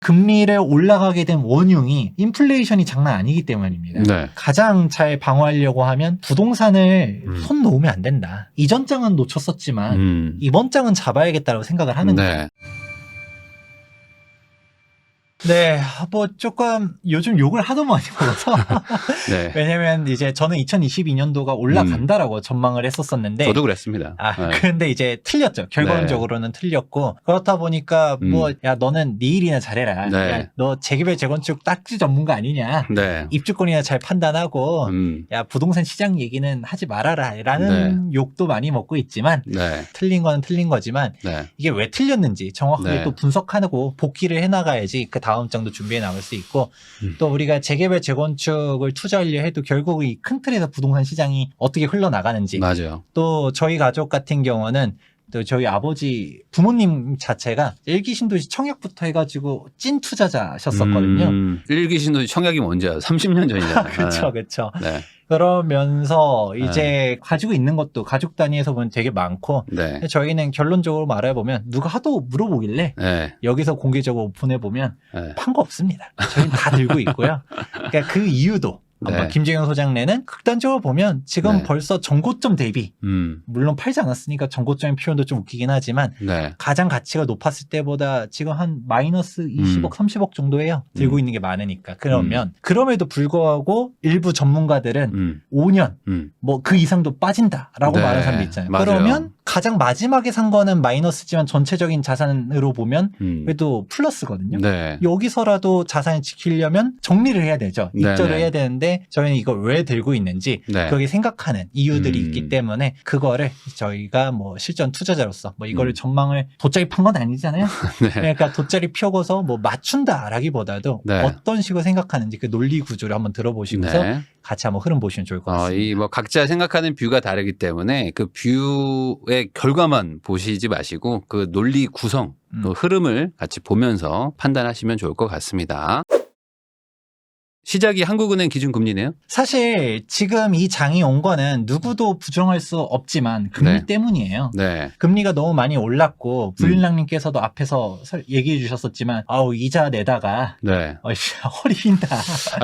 금리를 올라가게 된 원흉이 인플레이션이 장난 아니기 때문입니다. 네. 가장 잘 방어하려고 하면 부동산을 손 놓으면 안 된다. 이전 장은 놓쳤었지만 이번 장은 잡아야겠다고 생각을 하는 거예요. 네, 뭐 조금 요즘 욕을 하도 많이 먹어서 네. 왜냐면 이제 저는 2022년도가 올라간다라고 전망을 했었었는데 저도 그랬습니다. 네. 근데 이제 틀렸죠. 결과론적으로는 틀렸고 그렇다 보니까 뭐 야 너는 네 일이나 잘해라. 네. 야, 너 재개발 재건축 딱지 전문가 아니냐. 네. 입주권이나 잘 판단하고 야 부동산 시장 얘기는 하지 말아라 라는 욕도 많이 먹고 있지만 네. 틀린 건 틀린 거지만 네. 이게 왜 틀렸는지 정확하게 네. 또 분석하고 복귀를 해나가야지 그 다음 장도 준비해 나갈 수 있고 또 우리가 재개발 재건축을 투자하려 해도 결국 이 큰 틀에서 부동산 시장이 어떻게 흘러나가는지 맞아요. 또 저희 가족 같은 경우는 또 저희 아버지 부모님 자체가 일기 신도시 청약부터 해가지고 찐 투자자셨었거든요. 일기 신도시 청약이 언제야? 30년 전이잖아요. 그렇죠, 그렇죠. 네. 그러면서 이제 가지고 있는 것도 가족 단위에서 보면 되게 많고 네. 저희는 결론적으로 말해보면 누가 하도 물어보길래 네. 여기서 공개적으로 오픈해보면 네. 판 거 없습니다. 저희는 다 들고 있고요. 그러니까 그 이유도 네. 김재경 소장내는 극단적으로 보면 지금 네. 벌써 전고점 대비 물론 팔지 않았으니까 전고점의 표현도 좀 웃기긴 하지만 네. 가장 가치가 높았을 때보다 지금 한 마이너스 20억 30억 정도예요. 들고 있는 게 많으니까. 그러면 그럼에도 불구하고 일부 전문가들은 5년 뭐 그 이상도 빠진다라고 네. 말하는 사람도 있잖아요. 맞아요. 그러면 가장 마지막에 산 거는 마이너스지만 전체적인 자산으로 보면 그래도 플러스거든요. 네. 여기서라도 자산을 지키려면 정리를 해야 되죠. 입절을 네네. 해야 되는데 저희는 이걸 왜 들고 있는지 네. 거기 생각하는 이유들이 있기 때문에 그거를 저희가 뭐 실전 투자자로서 뭐 이거를 전망을 돗자리 판 건 아니잖아요. 네. 그러니까 돗자리 펴고서 뭐 맞춘다라기보다도 네. 어떤 식으로 생각하는지 그 논리 구조를 한번 들어보시면서 네. 같이 한번 흐름 보시면 좋을 것 같습니다. 이 뭐 각자 생각하는 뷰가 다르기 때문에 그 뷰의 결과만 보시지 마시고 그 논리 구성, 그 흐름을 같이 보면서 판단하시면 좋을 것 같습니다. 시작이 한국은행 기준금리네요. 사실 지금 이 장이 온 거는 누구도 부정할 수 없지만 금리 네. 때문이에요. 네. 금리가 너무 많이 올랐고 부일랑님께서도 앞에서 얘기해 주셨었지만 아우 이자 내다가 네. 허리 빈다.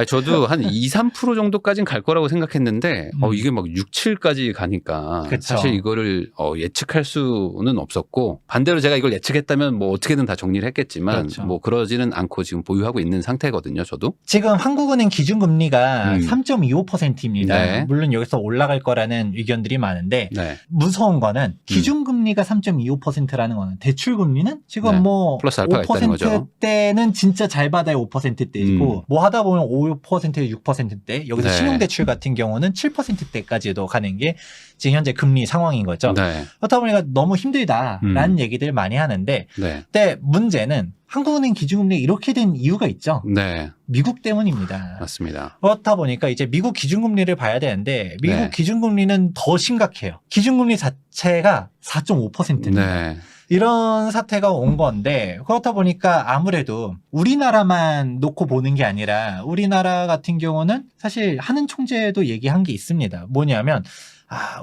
저도 한 2, 3% 정도까지는 갈 거라고 생각했는데 이게 막 6, 7까지 가니까 그쵸. 사실 이거를 예측할 수는 없었고 반대로 제가 이걸 예측했다면 뭐 어떻게든 다 정리를 했겠지만 그렇죠. 뭐 그러지는 않고 지금 보유하고 있는 상태거든요. 저도. 지금 한국은행 기준금리가 3.25%입니다. 네. 물론 여기서 올라갈 거라는 의견들이 많은데 네. 무서운 거는 기준금리가 3.25%라는 거는 대출금리는 지금 네. 뭐 플러스 알파가 있다는 거죠. 5%대는 진짜 잘 받아야 5%대이고 뭐 하다 보면 5%대 6%대 여기서 네. 신용대출 같은 경우는 7%대까지도 가는 게 지금 현재 금리 상황인 거죠. 네. 그렇다 보니까 너무 힘들다라는 얘기들 많이 하는데 네. 근데 문제는 한국은행 기준금리가 이렇게 된 이유가 있죠. 네. 미국 때문입니다. 맞습니다. 그렇다 보니까 이제 미국 기준금리를 봐야 되는데 미국 네. 기준금리는 더 심각해요. 기준금리 자체가 4.5%입니다. 네. 이런 사태가 온 건데 그렇다 보니까 아무래도 우리나라만 놓고 보는 게 아니라 우리나라 같은 경우는 사실 하는 총재도 얘기한 게 있습니다. 뭐냐면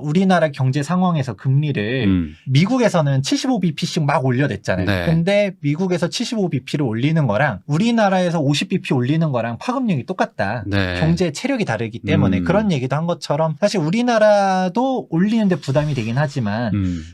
우리나라 경제 상황에서 금리를 미국에서는 75bp씩 막 올려댔잖아요. 네. 근데 미국에서 75bp를 올리는 거랑 우리나라에서 50bp 올리는 거랑 파급력이 똑같다. 네. 경제 체력이 다르기 때문에 그런 얘기도 한 것처럼 사실 우리나라도 올리는데 부담이 되긴 하지만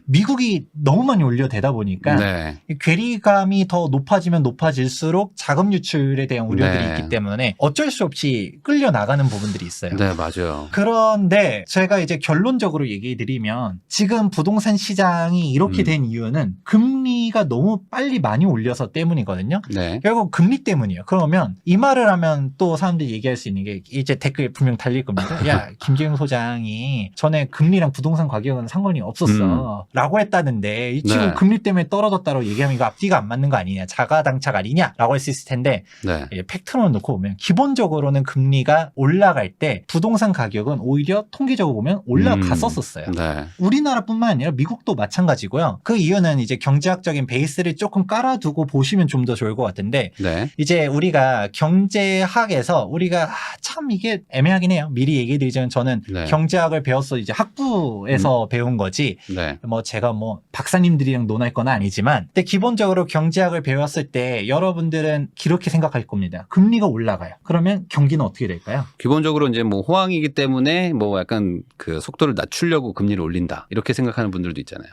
미국이 너무 많이 올려대다 보니까 네. 괴리감이 더 높아지면 높아질수록 자금 유출에 대한 우려들이 네. 있기 때문에 어쩔 수 없이 끌려 나가는 부분들이 있어요. 네, 맞아요. 그런데 제가 이제 결론적으로 얘기해 드리면 지금 부동산 시장이 이렇게 된 이유는 금리가 너무 빨리 많이 올려서 때문이거든요. 네. 결국 금리 때문이에요. 그러면 이 말을 하면 또 사람들이 얘기할 수 있는 게 이제 댓글 분명 달릴 겁니다. 야, 김재경 소장이 전에 금리랑 부동산 가격은 상관이 없었어. 라고 했다는데 이 지금 네. 금리 때문에 떨어졌다고 얘기하면 이거 앞뒤가 안 맞는 거 아니냐. 자가당착 아니냐. 라고 할 수 있을 텐데 네. 팩트만 놓고 보면 기본적으로는 금리가 올라갈 때 부동산 가격은 오히려 통계적으로 보면 올라가는 올라갔었어요. 네. 우리나라뿐만 아니라 미국도 마찬가지고요. 그 이유는 이제 경제학적인 베이스를 조금 깔아두고 보시면 좀 더 좋을 것 같은데 네. 이제 우리가 경제학에서 우리가 참 이게 애매하긴 해요. 미리 얘기 드리자면 저는 네. 경제학을 배웠어 이제 학부에서 배운 거지 네. 뭐 제가 뭐 박사님들이랑 논할 건 아니지만 근데 기본적으로 경제학을 배웠을 때 여러분들은 이렇게 생각할 겁니다. 금리가 올라가요. 그러면 경기는 어떻게 될까요? 기본적으로 이제 뭐 호황이기 때문에 뭐 약간 그 속도를 낮추려고 금리를 올린다. 이렇게 생각하는 분들도 있잖아요.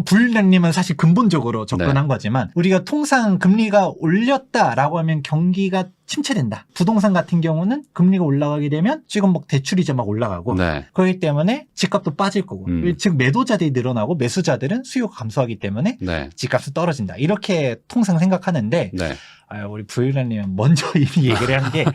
부일장님은 사실 근본적으로 접근한 네. 거지만 우리가 통상 금리가 올렸다라고 하면 경기가 침체된다. 부동산 같은 경우는 금리가 올라가게 되면 지금 막 대출이자 막 올라가고 네. 그렇기 때문에 집값도 빠질 거고 즉 매도자들이 늘어나고 매수자들은 수요가 감소하기 때문에 네. 집값이 떨어진다. 이렇게 통상 생각하는데 네. 우리 부일장님은 먼저 이미 얘기를 한 게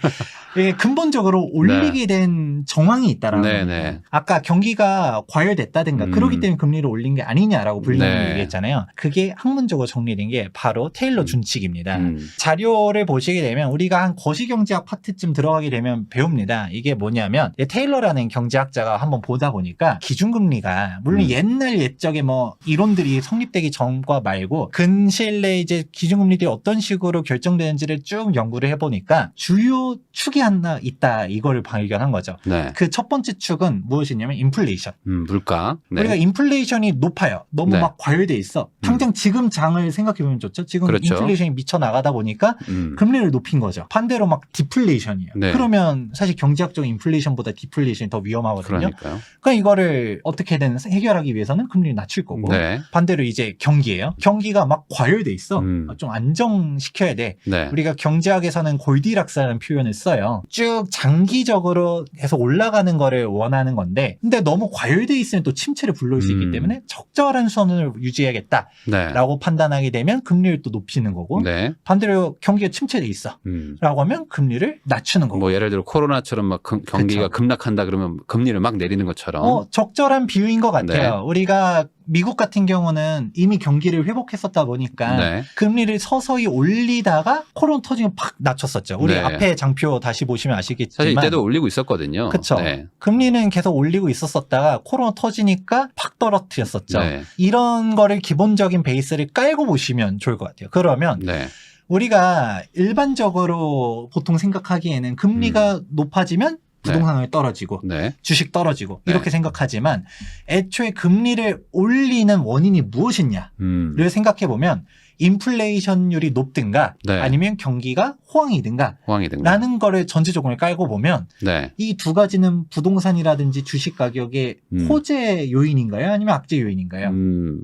이게 근본적으로 올리게 된 정황이 있다라는 네, 거예요. 네. 아까 경기가 과열됐다든가 그러기 때문에 금리를 올린 게 아니냐라고 부일장님이 네. 얘기했잖아요. 그게 학문적으로 정리된 게 바로 테일러 준칙입니다. 음. 자료를 보시게 되면 우리가 한 거시경제학 파트쯤 들어가게 되면 배웁니다. 이게 뭐냐면 테일러라는 경제학자가 한번 보다 보니까 기준금리가 물론 옛날 옛적에 뭐 이론들이 성립되기 전과 말고 근시일 내에 이제 기준금리들이 어떤 식으로 결정되는지를 쭉 연구를 해보니까 주요 축이 하나 있다 이거를 발견한 거죠. 네. 그 첫 번째 축은 무엇이냐면 인플레이션. 물가. 네. 우리가 인플레이션이 높아요. 너무 네. 막 과열돼 있어. 당장 지금 장을 생각해보면 좋죠. 지금 그렇죠. 인플레이션이 미쳐 나가다 보니까 금리를 높인 거죠. 반대로 막 디플레이션이에요. 네. 그러면 사실 경제학적인 인플레이션보다 디플레이션이 더 위험하거든요. 그러니까요. 그러니까 이거를 어떻게든 해결하기 위해서는 금리를 낮출 거고 네. 반대로 이제 경기예요. 경기가 막 과열돼 있어. 좀 안정시켜야 돼. 네. 우리가 경제학에서는 골디락스라는 표현을 써요. 쭉 장기적으로 계속 올라가는 거를 원하는 건데 근데 너무 과열돼 있으면 또 침체를 불러올 수 있기 때문에 적절한 선을 유지해야겠다라고 네. 판단하게 되면 금리를 또 높이는 거고 네. 반대로 경기가 침체돼 있어. 라고 하면 금리를 낮추는 거고. 뭐 예를 들어 코로나처럼 막 경기가 그쵸. 급락한다 그러면 금리를 막 내리는 것처럼. 적절한 비유인 것 같아요. 네. 우리가 미국 같은 경우는 이미 경기를 회복했었다 보니까 네. 금리를 서서히 올리다가 코로나 터지면 팍 낮췄었죠. 우리 네. 앞에 장표 다시 보시면 아시겠지만 사실 이때도 올리고 있었거든요. 그쵸. 네. 금리는 계속 올리고 있었다가 코로나 터지니까 팍 떨어뜨렸었죠. 네. 이런 거를 기본적인 베이스를 깔고 보시면 좋을 것 같아요. 그러면 네. 우리가 일반적으로 보통 생각하기에는 금리가 높아지면 부동산이 떨어지고 네. 주식 떨어지고 네. 이렇게 생각하지만 애초에 금리를 올리는 원인이 무엇이냐를 생각해 보면 인플레이션율이 높든가 네. 아니면 경기가 호황이든가 호황이든가. 라는 거를 전체적으로 깔고 보면 네. 이 두 가지는 부동산이라든지 주식 가격의 호재 요인인가요? 아니면 악재 요인인가요?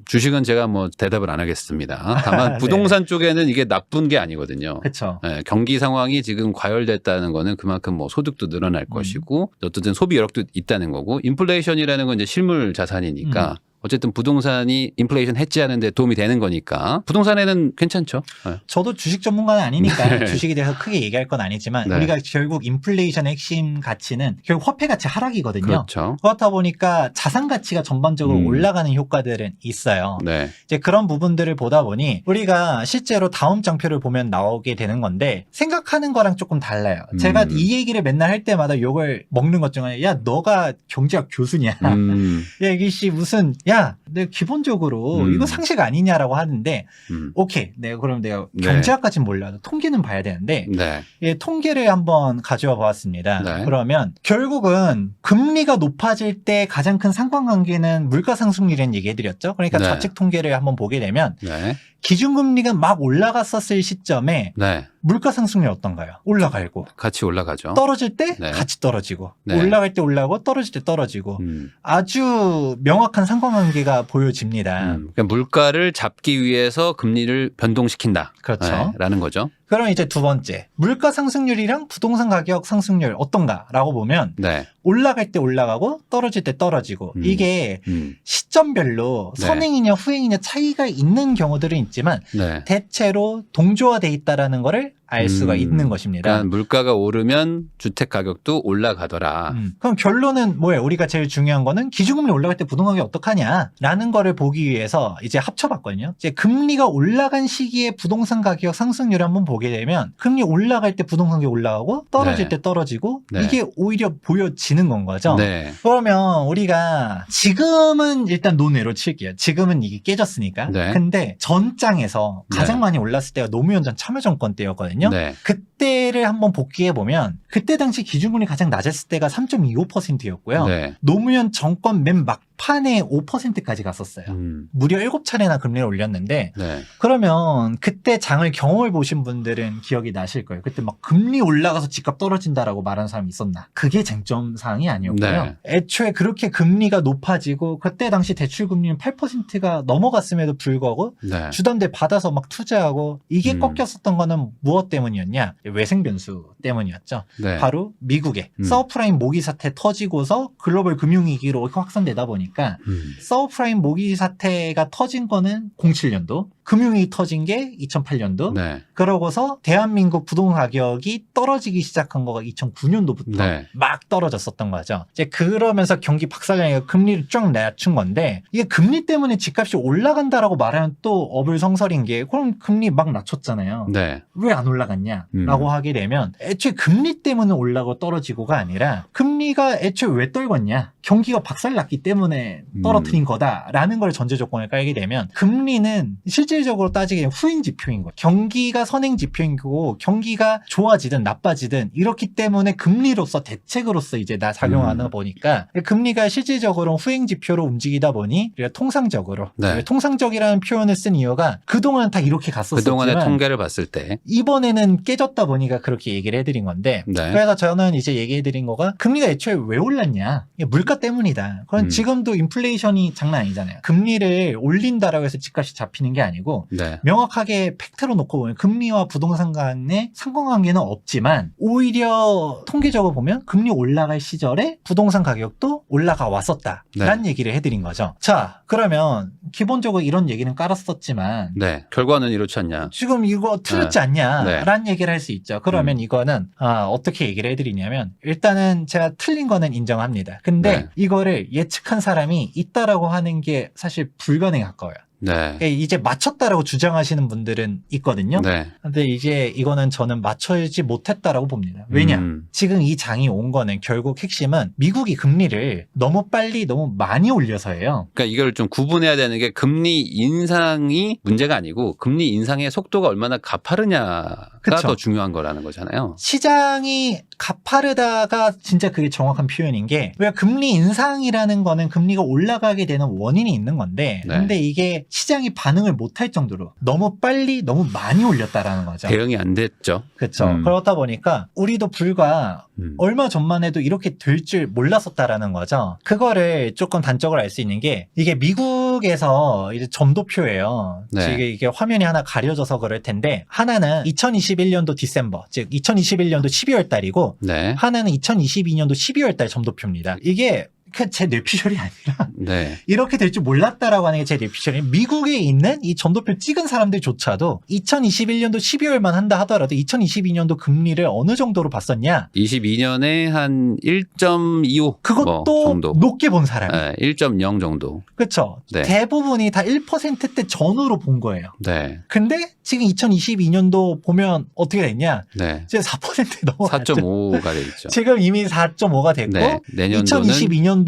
주식은 제가 뭐 대답을 안 하겠습니다. 다만 네. 부동산 쪽에는 이게 나쁜 게 아니거든요. 그렇죠. 네, 경기 상황이 지금 과열됐다는 거는 그만큼 뭐 소득도 늘어날 것이고 어쨌든 소비 여력도 있다는 거고 인플레이션이라는 건 이제 실물 자산이니까 어쨌든 부동산이 인플레이션 해지하는 데 도움이 되는 거니까 부동산에는 괜찮죠. 네. 저도 주식 전문가는 아니니까 주식에 대해서 크게 얘기할 건 아니지만 네. 우리가 결국 인플레이션의 핵심 가치는 결국 화폐 가치 하락이거든요. 그렇죠. 그렇다 보니까 자산 가치가 전반적으로 올라가는 효과들은 있어요. 네. 이제 그런 부분들을 보다 보니 우리가 실제로 다음 장표를 보면 나오게 되는 건데 생각하는 거랑 조금 달라요. 제가 이 얘기를 맨날 할 때마다 욕을 먹는 것 중 하나, 야 너가 경제학 교수냐? 야 이게 씨 무슨 야 내가 기본적으로 이거 상식 아니냐라고 하는데 오케이 내가 그럼 내가 네. 경제학까지는 몰라도 통계는 봐야 되는데 네. 예, 통계를 한번 가져와 보았습니다. 네. 그러면 결국은 금리가 높아질 때 가장 큰 상관관계는 물가 상승률이라는 얘기 해드렸죠. 그러니까 네. 좌측 통계를 한번 보게 되면 네. 기준금리가 막 올라갔었을 시점에 네. 물가 상승률이 어떤가요? 올라가고 같이 올라가죠. 떨어질 때 네. 같이 떨어지고 네. 올라갈 때 올라가고 떨어질 때 떨어지고 아주 명확한 상관관계가 보여집니다. 그러니까 물가를 잡기 위해서 금리를 변동시킨다. 그렇죠. 네, 라는 거죠. 그럼 이제 두 번째 물가 상승률이랑 부동산 가격 상승률 어떤가라고 보면 네. 올라갈 때 올라가고 떨어질 때 떨어지고 이게 시점별로 네. 선행이냐 후행이냐 차이가 있는 경우들은 있지만 네. 대체로 동조화돼 있다라는 거를 알 수가 있는 것입니다. 그러니까 물가가 오르면 주택 가격도 올라가더라. 그럼 결론은 뭐예요? 우리가 제일 중요한 거는 기준금리 올라갈 때 부동산 가격이 어떡하냐라는 거를 보기 위해서 이제 합쳐봤거든요. 이제 금리가 올라간 시기에 부동산 가격 상승률을 한번 보게 되면 금리 올라갈 때 부동산 가격이 올라가고 떨어질 네. 때 떨어지고 네. 이게 오히려 보여지는 건 거죠. 네. 그러면 우리가 지금은 일단 논외로 칠게요. 지금은 이게 깨졌으니까. 네. 근데 전장에서 가장 네. 많이 올랐을 때가 노무현 전 참여정권 때였거든요. 네. 그때를 한번 복귀해 보면 그때 당시 기준금리 가장 낮았을 때가 3.25%였고요. 네. 노무현 정권 맨 막판에 5%까지 갔었어요. 무려 7차례나 금리를 올렸는데 네. 그러면 그때 장을 경험을 보신 분들은 기억이 나실 거예요. 그때 막 금리 올라가서 집값 떨어진다라고 말하는 사람이 있었나? 그게 쟁점 사항이 아니었고요. 네. 애초에 그렇게 금리가 높아지고 그때 당시 대출 금리는 8%가 넘어갔음에도 불구하고 네. 주담대 받아서 막 투자하고 이게 음. 꺾였었던 거는 무엇 때문이었냐? 외생 변수 때문이었죠. 네. 바로 미국의 서브프라임 모기 사태 터지고서 글로벌 금융위기로 확산되다 보니까 서브프라임 모기 사태가 터진 거는 07년도, 금융위기 터진 게 2008년도, 네. 그러고서 대한민국 부동산 가격이 떨어지기 시작한 거가 2009년도부터 네. 막 떨어졌었던 거죠. 이제 그러면서 경기 박살나니까 금리를 쫙 낮춘 건데 이게 금리 때문에 집값이 올라간다라고 말하면 또 어불성설인 게 그럼 금리 막 낮췄잖아요. 네. 왜 안 올라갔냐라고 하게 되면 애초에 금리 때문에 올라가고 떨어지고가 아니라 금리가 애초에 왜 떨궜냐? 경기가 박살났기 때문에 떨어뜨린 거다라는 걸 전제 조건을 깔게 되면 금리는 실질적으로 따지게 되면 후행 지표인 거예요. 경기가 선행 지표인 거고 경기가 좋아지든 나빠지든 이렇기 때문에 금리로서 대책으로서 이제 나 작용하는 보니까 금리가 실질적으로 후행 지표로 움직이다 보니 우리가 통상적으로 네. 통상적이라는 표현을 쓴 이유가 그동안 다 이렇게 갔었지만 그동안의 통계를 봤을 때. 이번에는 깨졌다 보니까 그렇게 얘기를 해드린 건데 네. 그래서 저는 이제 얘기해드린 거가 금리가 애초에 왜 올랐냐 이게 물가 때문이다. 그건 지금도 인플레이션이 장난 아니잖아요. 금리를 올린다라고 해서 집값이 잡히는 게 아니고 네. 명확하게 팩트로 놓고 보면 금리와 부동산 간의 상관관계는 없지만 오히려 통계적으로 보면 금리 올라갈 시절에 부동산 가격도 올라가 왔었다라는 네. 얘기를 해드린 거죠. 자 그러면 기본적으로 이런 얘기는 깔았었지만 네. 결과는 이렇지 않냐. 지금 이거 틀렸지 않냐라는 네. 얘기를 할 수 있죠. 그러면 이거는 어떻게 얘기를 해드리냐면 일단은 제가 틀린 거는 인정합니다. 근데 네. 이거를 예측한 사람이 있다라고 하는 게 사실 불가능에 가까워요. 네. 이제 맞췄다라고 주장하시는 분들은 있거든요. 네. 근데 이제 이거는 저는 맞춰지 못했다라고 봅니다. 왜냐? 지금 이 장이 온 거는 결국 핵심은 미국이 금리를 너무 빨리 너무 많이 올려서예요. 그러니까 이걸 좀 구분해야 되는 게 금리 인상이 문제가 아니고 금리 인상의 속도가 얼마나 가파르냐가 그쵸. 더 중요한 거라는 거잖아요. 시장이 가파르다가 진짜 그게 정확한 표현인 게 왜 금리 인상이라는 거는 금리가 올라가게 되는 원인이 있는 건데 네. 근데 이게 시장이 반응을 못할 정도로 너무 빨리 너무 많이 올렸다라는 거죠. 대응이 안 됐죠. 그렇죠. 그렇다 보니까 우리도 불과 얼마 전만 해도 이렇게 될 줄 몰랐었다라는 거죠. 그거를 조금 단적으로 알 수 있는 게 이게 미국에서 이제 점도표예요. 네. 이게 화면이 하나 가려져서 그럴 텐데 하나는 2021년도 디셈버, 즉 2021년도 12월 달이고 네. 하나는 2022년도 12월 달 점도표입니다. 이게 제 뇌피셜이 아니라 네. 이렇게 될 줄 몰랐다라고 하는 게 제 뇌피셜이 미국에 있는 이 점도표 찍은 사람들조차도 2021년도 12월만 한다 하더라도 2022년도 금리를 어느 정도로 봤었냐? 22년에 한 1.25 그것도 정도. 높게 본 사람이. 네, 1.0 정도. 그렇죠. 네. 대부분이 대부분이 다 1%대 전후로 본 거예요. 네. 근데 지금 2022년도 보면 어떻게 됐냐? 네. 이제 4%에 넘어갔죠. 4.5가 돼 있죠. 지금 이미 4.5가 됐고 네. 내년도는 2022년도도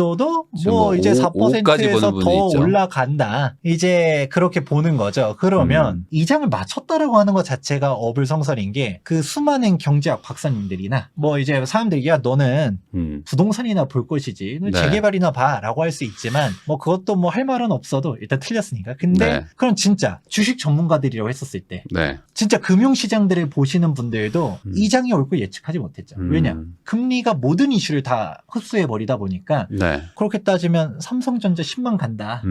지금 뭐 뭐 이제 5까지 4%에서 보는 더 분이 있죠. 올라간다. 이제 그렇게 보는 거죠. 그러면 이 장을 맞췄다라고 하는 것 자체가 어불성설인 게 그 수많은 경제학 박사님들이나 뭐 이제 사람들이 야 너는 부동산이나 볼 것이지 너 네. 재개발이나 봐라고 할 수 있지만 뭐 그것도 뭐 할 말은 없어도 일단 틀렸으니까. 근데 네. 그럼 진짜 주식 전문가들이라고 했었을 때 네. 진짜 금융시장들을 보시는 분들도 이 장이 올 걸 예측하지 못했죠. 왜냐? 금리가 모든 이슈를 다 흡수해버리다 보니까 네. 그렇게 따지면 삼성전자 10만 간다.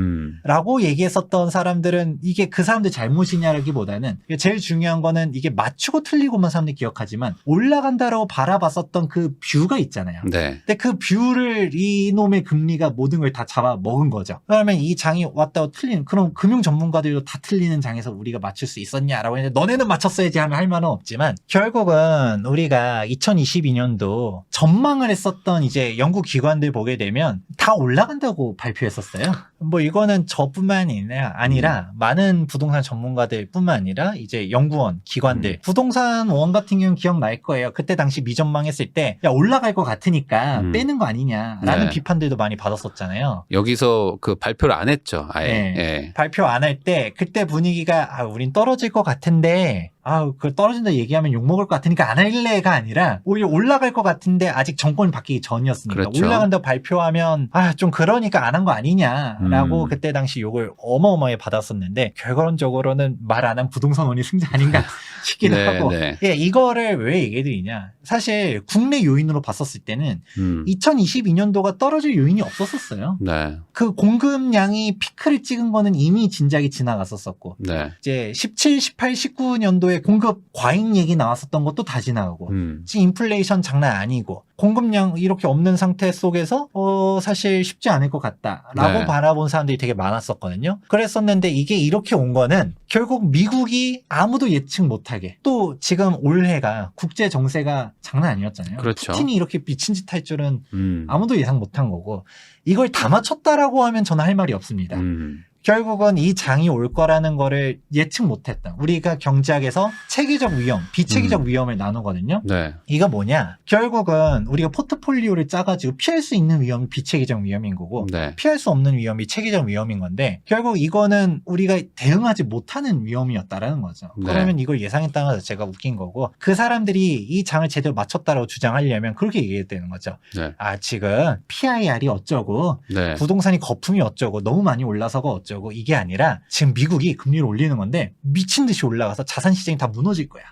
라고 얘기했었던 사람들은 이게 그 사람들 잘못이냐라기보다는 제일 중요한 거는 이게 맞추고 틀리고만 사람들이 기억하지만 올라간다라고 바라봤었던 그 뷰가 있잖아요. 네. 근데 그 뷰를 이놈의 금리가 모든 걸 다 잡아먹은 거죠. 그러면 이 장이 왔다고 틀리는 그럼 금융 전문가들도 다 틀리는 장에서 우리가 맞출 수 있었냐라고 했는데 너네는 맞췄어야지 하면 할 말은 없지만 결국은 우리가 2022년도 전망을 했었던 이제 연구 기관들 보게 되면 보시면 다 올라간다고 발표했었어요. 뭐 이거는 저뿐만이 아니라 많은 부동산 전문가들 뿐만 아니라 이제 연구원, 기관들, 부동산 원 같은 경우는 기억날 거예요. 그때 당시 미전망했을 때 야, 올라갈 것 같으니까 빼는 거 아니냐라는 네. 비판들도 많이 받았었잖아요. 여기서 그 발표를 안 했죠. 아예. 네. 예. 발표 안 할 때 그때 분위기가 우린 떨어질 것 같은데 그 떨어진다 얘기하면 욕먹을 것 같으니까 안 할래가 아니라 오히려 올라갈 것 같은데 아직 정권이 바뀌기 전이었으니까 그렇죠. 올라간다고 발표하면 좀 그러니까 안 한 거 아니냐라고 그때 당시 욕을 어마어마하게 받았었는데 결과론적으로는 말 안 한 부동산원이 승자 아닌가 싶기도 네, 하고 네. 예, 이거를 왜 얘기해드리냐 사실 국내 요인으로 봤었을 때는 2022년도가 떨어질 요인이 없었었어요. 네. 그 공급량이 피크를 찍은 거는 이미 진작이 지나갔었었고 네. 이제 17, 18, 19년도에 공급 과잉 얘기 나왔었던 것도 다 지나가고 지금 인플레이션 장난 아니고 공급량 이렇게 없는 상태 속에서 사실 쉽지 않을 것 같다라고 네. 바라본 사람들이 되게 많았었거든요. 그랬었는데 이게 이렇게 온 거는 결국 미국이 아무도 예측 못하게 또 지금 올해가 국제 정세가 장난 아니었잖아요. 그렇죠. 푸틴이 이렇게 미친 짓 할 줄은 아무도 예상 못한 거고 이걸 다 맞췄다라고 하면 저는 할 말이 없습니다. 결국은 이 장이 올 거라는 거를 예측 못했다. 우리가 경제학에서 체계적 위험, 비체계적 위험을 나누거든요. 네. 이거 뭐냐? 결국은 우리가 포트폴리오를 짜가지고 피할 수 있는 위험이 비체계적 위험인 거고 네. 피할 수 없는 위험이 체계적 위험인 건데 결국 이거는 우리가 대응하지 못하는 위험이었다라는 거죠. 네. 그러면 이걸 예상했다는 것 자체가 웃긴 거고 그 사람들이 이 장을 제대로 맞췄다라고 주장하려면 그렇게 얘기해야 되는 거죠. 네. 지금 PIR이 어쩌고 네. 부동산이 거품이 어쩌고 너무 많이 올라서가 어쩌고 이게 아니라 지금 미국이 금리를 올리는 건데 미친 듯이 올라가서 자산 시장이 다 무너질 거야.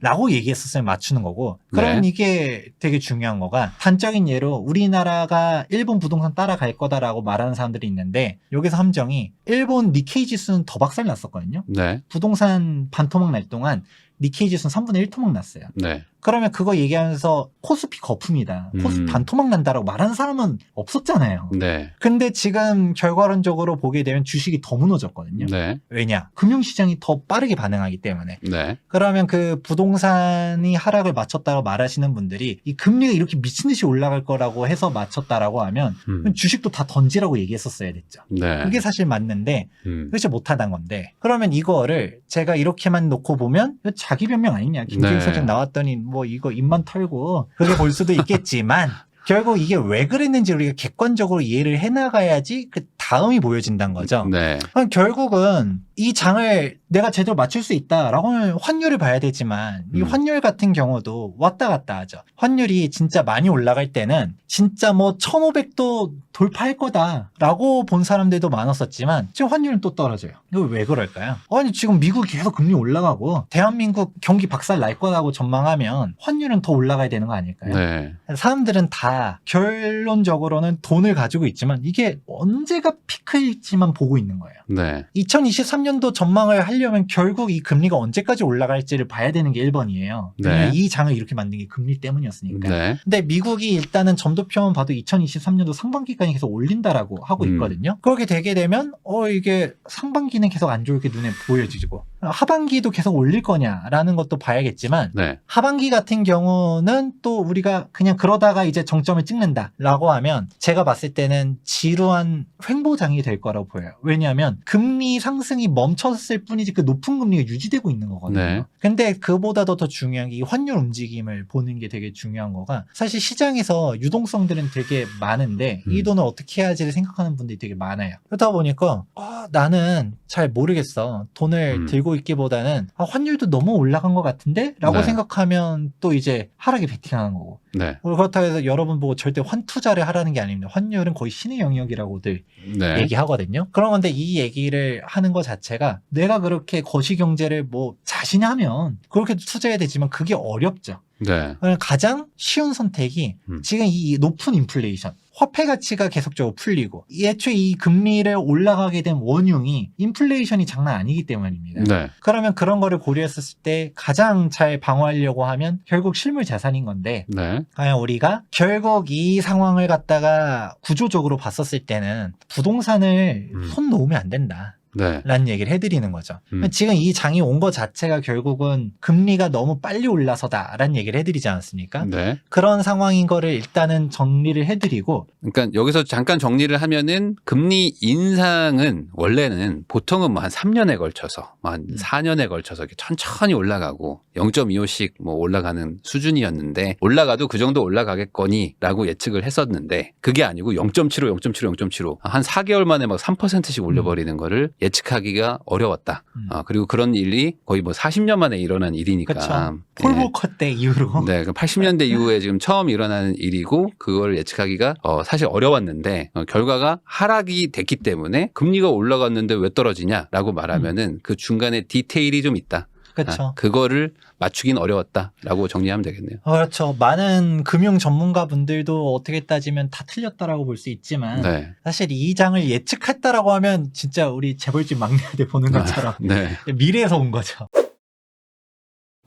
라고 얘기했었으면 맞추는 거고 그럼 네. 이게 되게 중요한 거가 단적인 예로 우리나라가 일본 부동산 따라갈 거다라고 말하는 사람들이 있는데 여기서 함정이 일본 니케이 지수는 더 박살 났었거든요. 네. 부동산 반토막 날 동안 니케이 지수는 3분의 1 토막 났어요. 네. 그러면 그거 얘기하면서 코스피 거품이다. 코스피 반토막 난다라고 말하는 사람은 없었잖아요. 네. 근데 지금 결과론적으로 보게 되면 주식이 더 무너졌거든요. 네. 왜냐? 금융시장이 더 빠르게 반응하기 때문에. 네. 그러면 그 부동산이 하락을 맞췄다고 말하시는 분들이 이 금리가 이렇게 미친 듯이 올라갈 거라고 해서 맞췄다라고 하면 그럼 주식도 다 던지라고 얘기했었어야 됐죠. 네. 그게 사실 맞는데 그렇지 못하단 건데 그러면 이거를 제가 이렇게만 놓고 보면 이거 자기 변명 아니냐. 김재익 네. 소장 나왔더니 뭐 이거 입만 털고 그렇게 볼 수도 있겠지만 결국 이게 왜 그랬는지 우리가 객관적으로 이해를 해나가야지 그 다음이 보여진다는 거죠. 네. 그럼 결국은 이 장을 내가 제대로 맞출 수 있다라고 하면 환율을 봐야 되지만 이 환율 같은 경우도 왔다 갔다 하죠. 환율이 진짜 많이 올라갈 때는 진짜 뭐 1500도 돌파할 거다라고 본 사람들도 많았었지만 지금 환율은 또 떨어져요. 이거 왜 그럴까요? 아니 지금 미국이 계속 금리 올라가고 대한민국 경기 박살 날 거라고 전망하면 환율은 더 올라가야 되는 거 아닐까요? 네. 사람들은 다 결론적으로는 돈을 가지고 있지만 이게 언제가 피크일지만 보고 있는 거예요. 네. 2023년도 전망을 하려면 결국 이 금리가 언제까지 올라갈지를 봐야 되는 게 1번이에요. 네. 이 장을 이렇게 만든 게 금리 때문이었으니까. 네. 근데 미국이 일단은 점도표만 봐도 2023년도 상반기까지 계속 올린다라고 하고 있거든요. 그렇게 되게 되면 이게 상반기는 계속 안 좋게 눈에 보여지고 하반기도 계속 올릴 거냐라는 것도 봐야겠지만 네. 하반기 같은 경우는 또 우리가 그냥 그러다가 이제 정점을 찍는다라고 하면 제가 봤을 때는 지루한 횡보장이 될 거라고 보여요. 왜냐하면 금리 상승이 멈췄을 뿐이지 그 높은 금리가 유지되고 있는 거거든요. 네. 근데 그보다도 더 중요한 게 이 환율 움직임을 보는 게 되게 중요한 거가 사실 시장에서 유동성들은 되게 많은데 이 돈을 어떻게 해야지를 생각하는 분들이 되게 많아요. 그러다 보니까 나는 잘 모르겠어. 돈을 들고 있기보다는 환율도 너무 올라간 것 같은데? 라고 네. 생각하면 또 이제 하락이 베팅하는 거고. 네. 그렇다고 해서 여러분 보고 절대 환투자를 하라는 게 아닙니다. 환율은 거의 신의 영역이라고들 네. 얘기하거든요. 그런 건데 이 얘기를 하는 것 자체가 내가 그렇게 거시경제를 뭐 자신이 하면 그렇게 투자해야 되지만 그게 어렵죠. 네. 가장 쉬운 선택이 지금 이 높은 인플레이션, 화폐 가치가 계속적으로 풀리고 애초에 이 금리를 올라가게 된 원흉이 인플레이션이 장난 아니기 때문입니다. 네. 그러면 그런 거를 고려했을 때 가장 잘 방어하려고 하면 결국 실물 자산인 건데 네. 과연 우리가 결국 이 상황을 갖다가 구조적으로 봤었을 때는 부동산을 손 놓으면 안 된다. 네. 라는 얘기를 해드리는 거죠. 음. 지금 이 장이 온 것 자체가 결국은 금리가 너무 빨리 올라서다라는 얘기를 해드리지 않았습니까? 네. 그런 상황인 거를 일단은 정리를 해드리고 그러니까 여기서 잠깐 정리를 하면은 금리 인상은 원래는 보통은 뭐 한 3년에 걸쳐서 뭐 한 4년에 걸쳐서 이렇게 천천히 올라가고 0.25씩 뭐 올라가는 수준이었는데 올라가도 그 정도 올라가겠거니라고 예측을 했었는데 그게 아니고 0.75, 0.75, 0.75 한 4개월 만에 막 3%씩 올려버리는 거를 예측하기가 어려웠다. 그리고 그런 일이 거의 뭐 40년 만에 일어난 일이니까. 그렇죠. 폴 워커 때 이후로 네, 80년대 이후에 지금 처음 일어나는 일이고 그걸 예측하기가 사실 어려웠는데 결과가 하락이 됐기 때문에 금리가 올라갔는데 왜 떨어지냐라고 말하면은 그 중간에 디테일이 좀 있다. 그렇죠. 그거를 맞추긴 어려웠다라고 정리하면 되겠네요. 그렇죠. 많은 금융 전문가분들도 어떻게 따지면 다 틀렸다라고 볼 수 있지만 네. 사실 이 장을 예측했다라고 하면 진짜 우리 재벌집 막내들 보는 것처럼 네. 미래에서 온 거죠.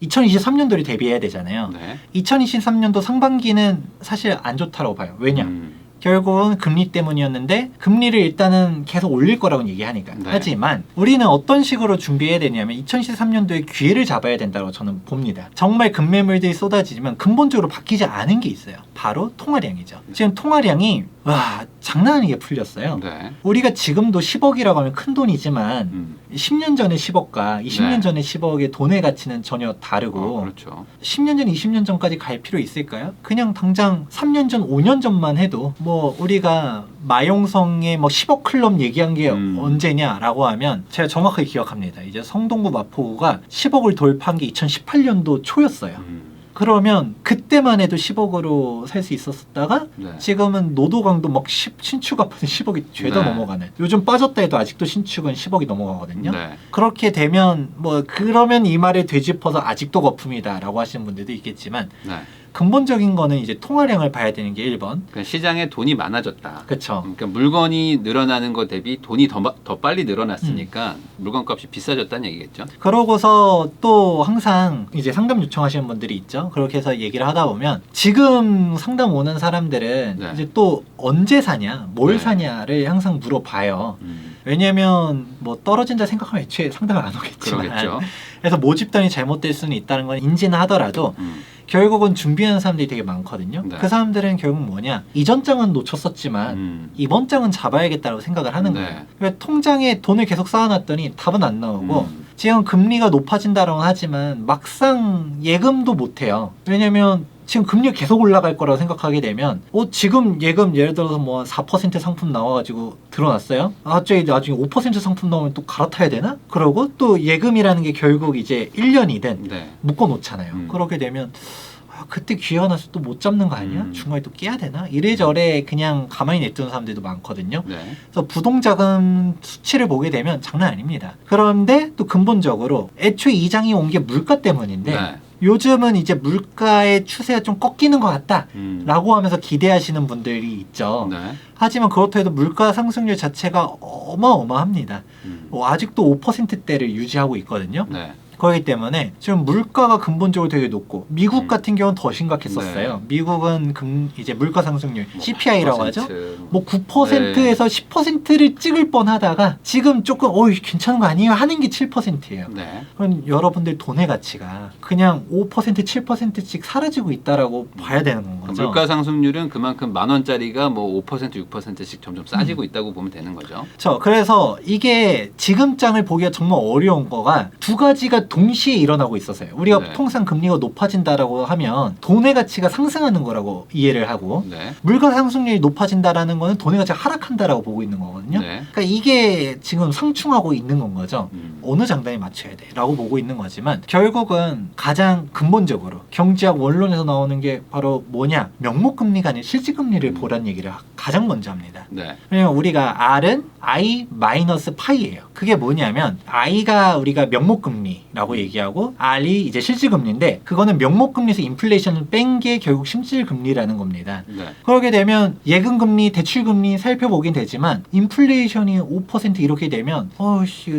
2023년도를 대비해야 되잖아요. 네. 2023년도 상반기는 사실 안 좋다고 봐요. 왜냐? 결국은 금리 때문이었는데 금리를 일단은 계속 올릴 거라고 얘기하니까. 네. 하지만 우리는 어떤 식으로 준비해야 되냐면 2023년도에 기회를 잡아야 된다고 저는 봅니다. 정말 급매물들이 쏟아지지만 근본적으로 바뀌지 않은 게 있어요. 바로 통화량이죠. 지금 통화량이 와 장난 아니게 풀렸어요. 네. 우리가 지금도 10억이라고 하면 큰 돈이지만 10년 전에 10억과 20년 네. 전에 10억의 돈의 가치는 전혀 다르고 그렇죠. 10년 전, 20년 전까지 갈 필요 있을까요? 그냥 당장 3년 전, 5년 전만 해도 뭐 우리가 마용성의 뭐 10억 클럽 얘기한 게 언제냐라고 하면 제가 정확하게 기억합니다. 이제 성동구 마포구가 10억을 돌파한 게 2018년도 초였어요. 그러면 그때만 해도 10억으로 살 수 있었다가 네. 지금은 노도강도 막 신축 아파트 10억이 죄다 네. 넘어가는. 요즘 빠졌다 해도 아직도 신축은 10억이 넘어가거든요. 네. 그렇게 되면 뭐 그러면 이 말을 되짚어서 아직도 거품이다라고 하시는 분들도 있겠지만 네. 근본적인 거는 이제 통화량을 봐야 되는 게 1번. 그러니까 시장에 돈이 많아졌다. 그렇죠. 그러니까 물건이 늘어나는 것 대비 돈이 더 빨리 늘어났으니까 물건값이 비싸졌다는 얘기겠죠. 그러고서 또 항상 이제 상담 요청하시는 분들이 있죠. 그렇게 해서 얘기를 하다 보면 지금 상담 오는 사람들은 네. 이제 또 언제 사냐, 뭘 네. 사냐를 항상 물어봐요. 왜냐면 뭐 떨어진다 생각하면 애초에 상담을 안 오겠지만 그러겠죠. 그래서 모집단이 잘못될 수는 있다는 건 인지는 하더라도 결국은 준비하는 사람들이 되게 많거든요. 네. 그 사람들은 결국 뭐냐, 이전 장은 놓쳤었지만 이번 장은 잡아야겠다고 생각을 하는 네. 거예요. 그러니까 통장에 돈을 계속 쌓아놨더니 답은 안 나오고 지금 금리가 높아진다라고 하지만 막상 예금도 못해요. 왜냐면 지금 금리가 계속 올라갈 거라고 생각하게 되면 지금 예금 예를 들어서 뭐 4% 상품 나와가지고 들어놨어요. 갑자기 나중에 5% 상품 나오면 또 갈아타야 되나? 그러고 또 예금이라는 게 결국 이제 1년이든 네. 묶어놓잖아요. 그렇게 되면 그때 기회가 나서 또 못 잡는 거 아니야? 중간에 또 깨야 되나? 이래저래 그냥 가만히 냅두는 사람들도 많거든요. 네. 그래서 부동자금 수치를 보게 되면 장난 아닙니다. 그런데 또 근본적으로 애초에 이 장이 온 게 물가 때문인데 네. 요즘은 이제 물가의 추세가 좀 꺾이는 것 같다라고 하면서 기대하시는 분들이 있죠. 네. 하지만 그렇다 해도 물가 상승률 자체가 어마어마합니다. 아직도 5%대를 유지하고 있거든요. 네. 그렇기 때문에 지금 물가가 근본적으로 되게 높고 미국 같은 경우는 더 심각했었어요. 네. 미국은 이제 물가 상승률 CPI라고 하죠. 10%. 뭐 9%에서 10%를 찍을 뻔하다가 지금 조금 괜찮은 거 아니에요 하는 게 7%예요. 네. 그럼 여러분들 돈의 가치가 그냥 5% 7%씩 사라지고 있다라고 봐야 되는 거죠. 물가 상승률은 그만큼 10,000원짜리가 뭐 5% 6%씩 점점 싸지고 있다고 보면 되는 거죠. 그래서 이게 지금 장을 보기가 정말 어려운 거가 두 가지가 동시에 일어나고 있어서요. 우리가 네. 통상 금리가 높아진다라고 하면 돈의 가치가 상승하는 거라고 이해를 하고 네. 물가 상승률이 높아진다라는 거는 돈의 가치가 하락한다라고 보고 있는 거거든요. 네. 그러니까 이게 지금 상충하고 있는 건 거죠. 음. 어느 장단에 맞춰야 돼 라고 보고 있는 거지만 결국은 가장 근본적으로 경제학 원론에서 나오는 게 바로 뭐냐, 명목금리가 아닌 실질금리를 보란 얘기를 가장 먼저 합니다. 네. 왜냐면 우리가 R은 I 마이너스 파이예요. 그게 뭐냐면 I가 우리가 명목금리라고 얘기하고 R이 이제 실질금리인데 그거는 명목금리에서 인플레이션을 뺀 게 결국 실질금리라는 겁니다. 네. 그러게 되면 예금금리, 대출금리 살펴보긴 되지만 인플레이션이 5% 이렇게 되면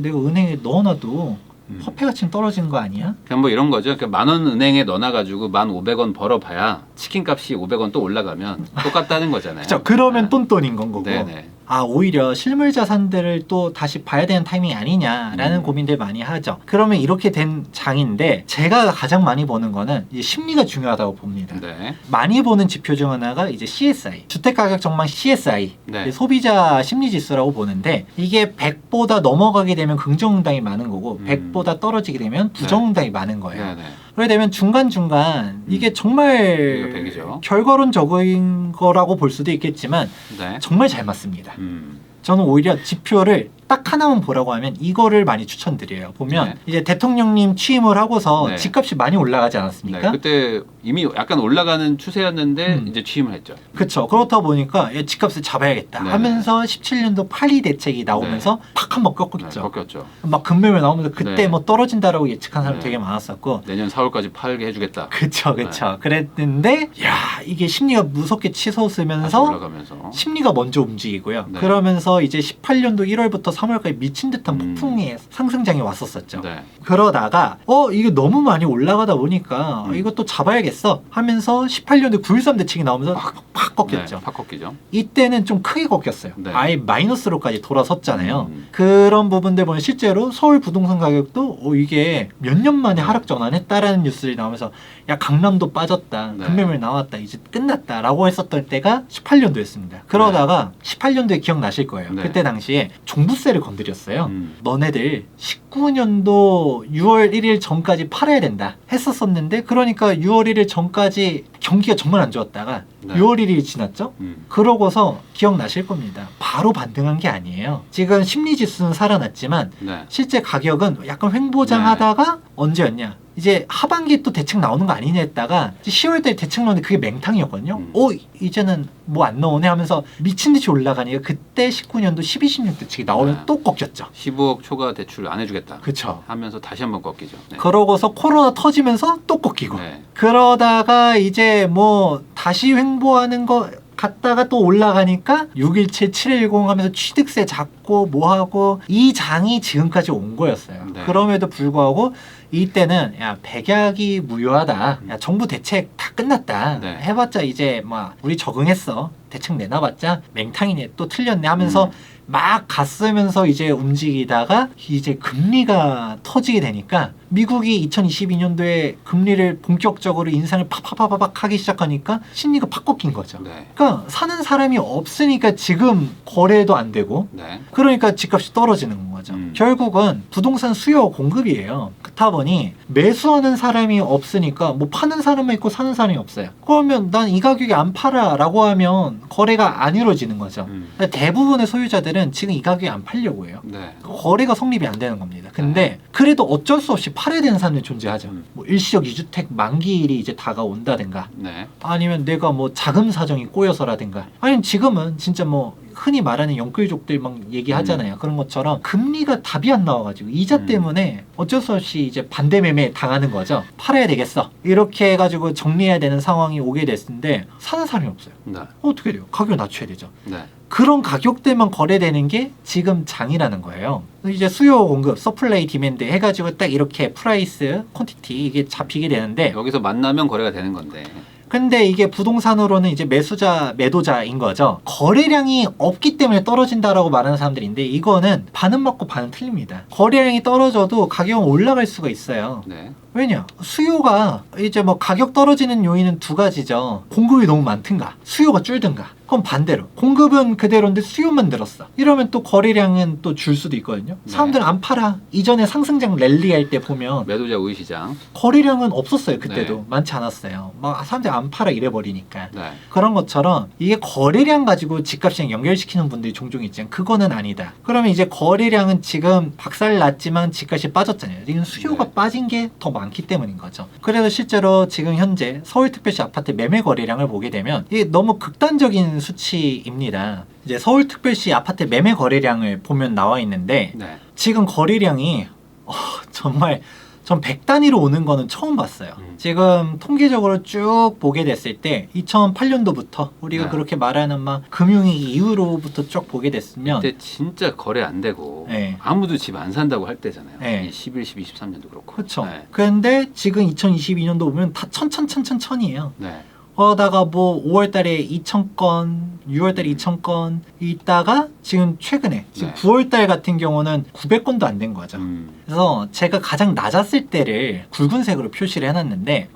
내가 은행에 넣어놔도 화폐 가치는 떨어지는 거 아니야? 그냥 뭐 이런 거죠. 10,000원 은행에 넣어놔가지고 1,500원 벌어봐야 치킨값이 500원 또 올라가면 똑같다는 거잖아요. 그렇죠. 그러면 똔똔인 건 거고. 네네. 오히려 실물 자산들을 또 다시 봐야 되는 타이밍이 아니냐라는 고민들 많이 하죠. 그러면 이렇게 된 장인데 제가 가장 많이 보는 거는 이제 심리가 중요하다고 봅니다. 네. 많이 보는 지표 중 하나가 이제 CSI, 주택가격 전망 CSI, 네. 이제 소비자 심리지수라고 보는데 이게 100보다 넘어가게 되면 긍정응답이 많은 거고 100보다 떨어지게 되면 부정응답이 많은 거예요. 네. 네. 그러게 되면 중간중간 이게 이거 정말 100이죠. 결과론적인 거라고 볼 수도 있겠지만 네. 정말 잘 맞습니다. 저는 오히려 지표를 딱 하나만 보라고 하면 이거를 많이 추천드려요. 보면 네. 이제 대통령님 취임을 하고서 네. 집값이 많이 올라가지 네. 않았습니까? 그때 이미 약간 올라가는 추세였는데 이제 취임을 했죠. 그렇죠. 그렇다 보니까 얘 집값을 잡아야겠다 네. 하면서 17년도 파리 대책이 나오면서 팍 한번 꺾였죠. 네, 꺾였죠. 막 금매물 나오면서 그때 네. 뭐 떨어진다라고 예측한 사람 네. 되게 많았었고 내년 4월까지 팔게 해주겠다. 그쵸. 그랬는데 야 이게 심리가 무섭게 다시 치솟으면서 올라가면서. 심리가 먼저 움직이고요. 네. 그러면서 이제 18년도 1월부터 3월까지 미친 듯한 음. 폭풍의 상승장이 왔었었죠. 네. 그러다가 이게 너무 많이 올라가다 보니까 이것도 잡아야겠어 하면서 18년도 9.13 대책이 나오면서 팍 꺾였죠. 네, 팍 꺾이죠. 이때는 좀 크게 꺾였어요. 네. 아예 마이너스로까지 돌아섰잖아요. 음. 그런 부분들 보면 실제로 서울 부동산 가격도 이게 몇 년 만에 네. 하락 전환했다라는 뉴스들이 나오면서 야 강남도 빠졌다. 네. 금매물 나왔다. 이제 끝났다라고 했었던 때가 18년도였습니다. 그러다가 18년도에 기억나실 거예요. 네. 그때 당시에 종부세를 건드렸어요. 음. 너네들 19년도 6월 1일 전까지 팔아야 된다 했었었는데 그러니까 6월 1일 전까지 경기가 정말 안 좋았다가 네. 6월 1일이 지났죠? 음. 그러고서 기억나실 겁니다. 바로 반등한 게 아니에요. 지금 심리지수는 살아났지만 네. 실제 가격은 약간 횡보장하다가 언제였냐? 이제 하반기에 또 대책 나오는 거 아니냐 했다가 10월달에 대책 나오는데 그게 맹탕이었거든요. 이제는 뭐 안 나오네 하면서 미친 듯이 올라가니까 그때 19년도 12, 16 대책이 나오면 네. 또 꺾였죠. 15억 초과 대출 안 해주겠다. 그쵸. 하면서 다시 한번 꺾이죠. 네. 그러고서 코로나 터지면서 또 꺾이고 네. 그러다가 이제 뭐 다시 횡보하는 거 갔다가 또 올라가니까 617, 710 하면서 취득세 잡고 뭐하고 이 장이 지금까지 온 거였어요. 네. 그럼에도 불구하고 이때는 야 백약이 무효하다. 야 정부 대책 다 끝났다. 네. 해봤자 이제 막 우리 적응했어. 대책 내놔봤자 맹탕이네 또 틀렸네 하면서 막 갔으면서 이제 움직이다가 이제 금리가 터지게 되니까 미국이 2022년도에 금리를 본격적으로 인상을 팍팍팍팍 하기 시작하니까 심리가 팍 꺾인 거죠. 네. 그러니까 사는 사람이 없으니까 지금 거래도 안 되고 네. 그러니까 집값이 떨어지는 거죠. 결국은 부동산 수요 공급이에요. 그렇다 보니 매수하는 사람이 없으니까 뭐 파는 사람만 있고 사는 사람이 없어요. 그러면 난 이 가격에 안 팔아라고 하면 거래가 안 이루어지는 거죠. 대부분의 소유자들은 지금 이 가격에 안 팔려고 해요. 네. 거래가 성립이 안 되는 겁니다. 근데 그래도 어쩔 수 없이 팔아야 되는 사람들이 존재하죠. 뭐 일시적 2주택 만기일이 이제 다가온다든가 네. 아니면 내가 뭐 자금 사정이 꼬여서라든가 아니면 지금은 진짜 뭐 흔히 말하는 영끌족들 막 얘기하잖아요. 그런 것처럼 금리가 답이 안 나와가지고 이자 때문에 어쩔 수 없이 이제 반대 매매 당하는 거죠. 팔아야 되겠어. 이렇게 해가지고 정리해야 되는 상황이 오게 됐는데 사는 사람이 없어요. 네. 어떻게 돼요? 가격을 낮춰야 되죠. 네. 그런 가격대만 거래되는 게 지금 장이라는 거예요. 이제 수요 공급, 서플라이 디맨드 해가지고 딱 이렇게 프라이스, 퀀티티 이게 잡히게 되는데 여기서 만나면 거래가 되는 건데. 근데 이게 부동산으로는 이제 매수자, 매도자인 거죠. 거래량이 없기 때문에 떨어진다라고 말하는 사람들인데 이거는 반은 맞고 반은 틀립니다. 거래량이 떨어져도 가격은 올라갈 수가 있어요. 네. 왜냐? 수요가 이제 뭐 가격 떨어지는 요인은 두 가지죠. 공급이 너무 많든가 수요가 줄든가. 그럼 반대로 공급은 그대로인데 수요만 늘었어. 이러면 또 거래량은 또 줄 수도 있거든요. 네. 사람들은 안 팔아. 이전에 상승장 랠리할 때 보면 매도자 우위 시장. 거래량은 없었어요. 그때도 네. 많지 않았어요. 막 사람들이 안 팔아 이래버리니까. 네. 그런 것처럼 이게 거래량 가지고 집값이랑 연결시키는 분들이 종종 있지만 그거는 아니다. 그러면 이제 거래량은 지금 박살 났지만 집값이 빠졌잖아요. 이건 수요가 네. 빠진 게 더 많기 때문인 거죠. 그래서 실제로 지금 현재 서울특별시 아파트 매매 거래량을 보게 되면 이게 너무 극단적인 수치입니다. 이제 서울특별시 아파트 매매 거래량을 보면 나와 있는데 네. 지금 거래량이 정말 전 100단위로 오는 거는 처음 봤어요. 지금 통계적으로 쭉 보게 됐을 때 2008년도부터 우리가 네. 그렇게 말하는 막 금융위기 이후로부터 쭉 보게 됐으면 그때 진짜 거래 안 되고 네. 아무도 집 안 산다고 할 때잖아요. 네. 이 11, 12, 13년도 그렇고. 그렇죠. 네. 그런데 지금 2022년도 보면 다 천천이에요. 네. 그러다가 뭐 5월달에 2,000건, 6월달에 2,000건 있다가 지금 최근에 지금 네. 9월달 같은 경우는 900건도 안 된 거죠. 그래서 제가 가장 낮았을 때를 굵은색으로 표시를 해놨는데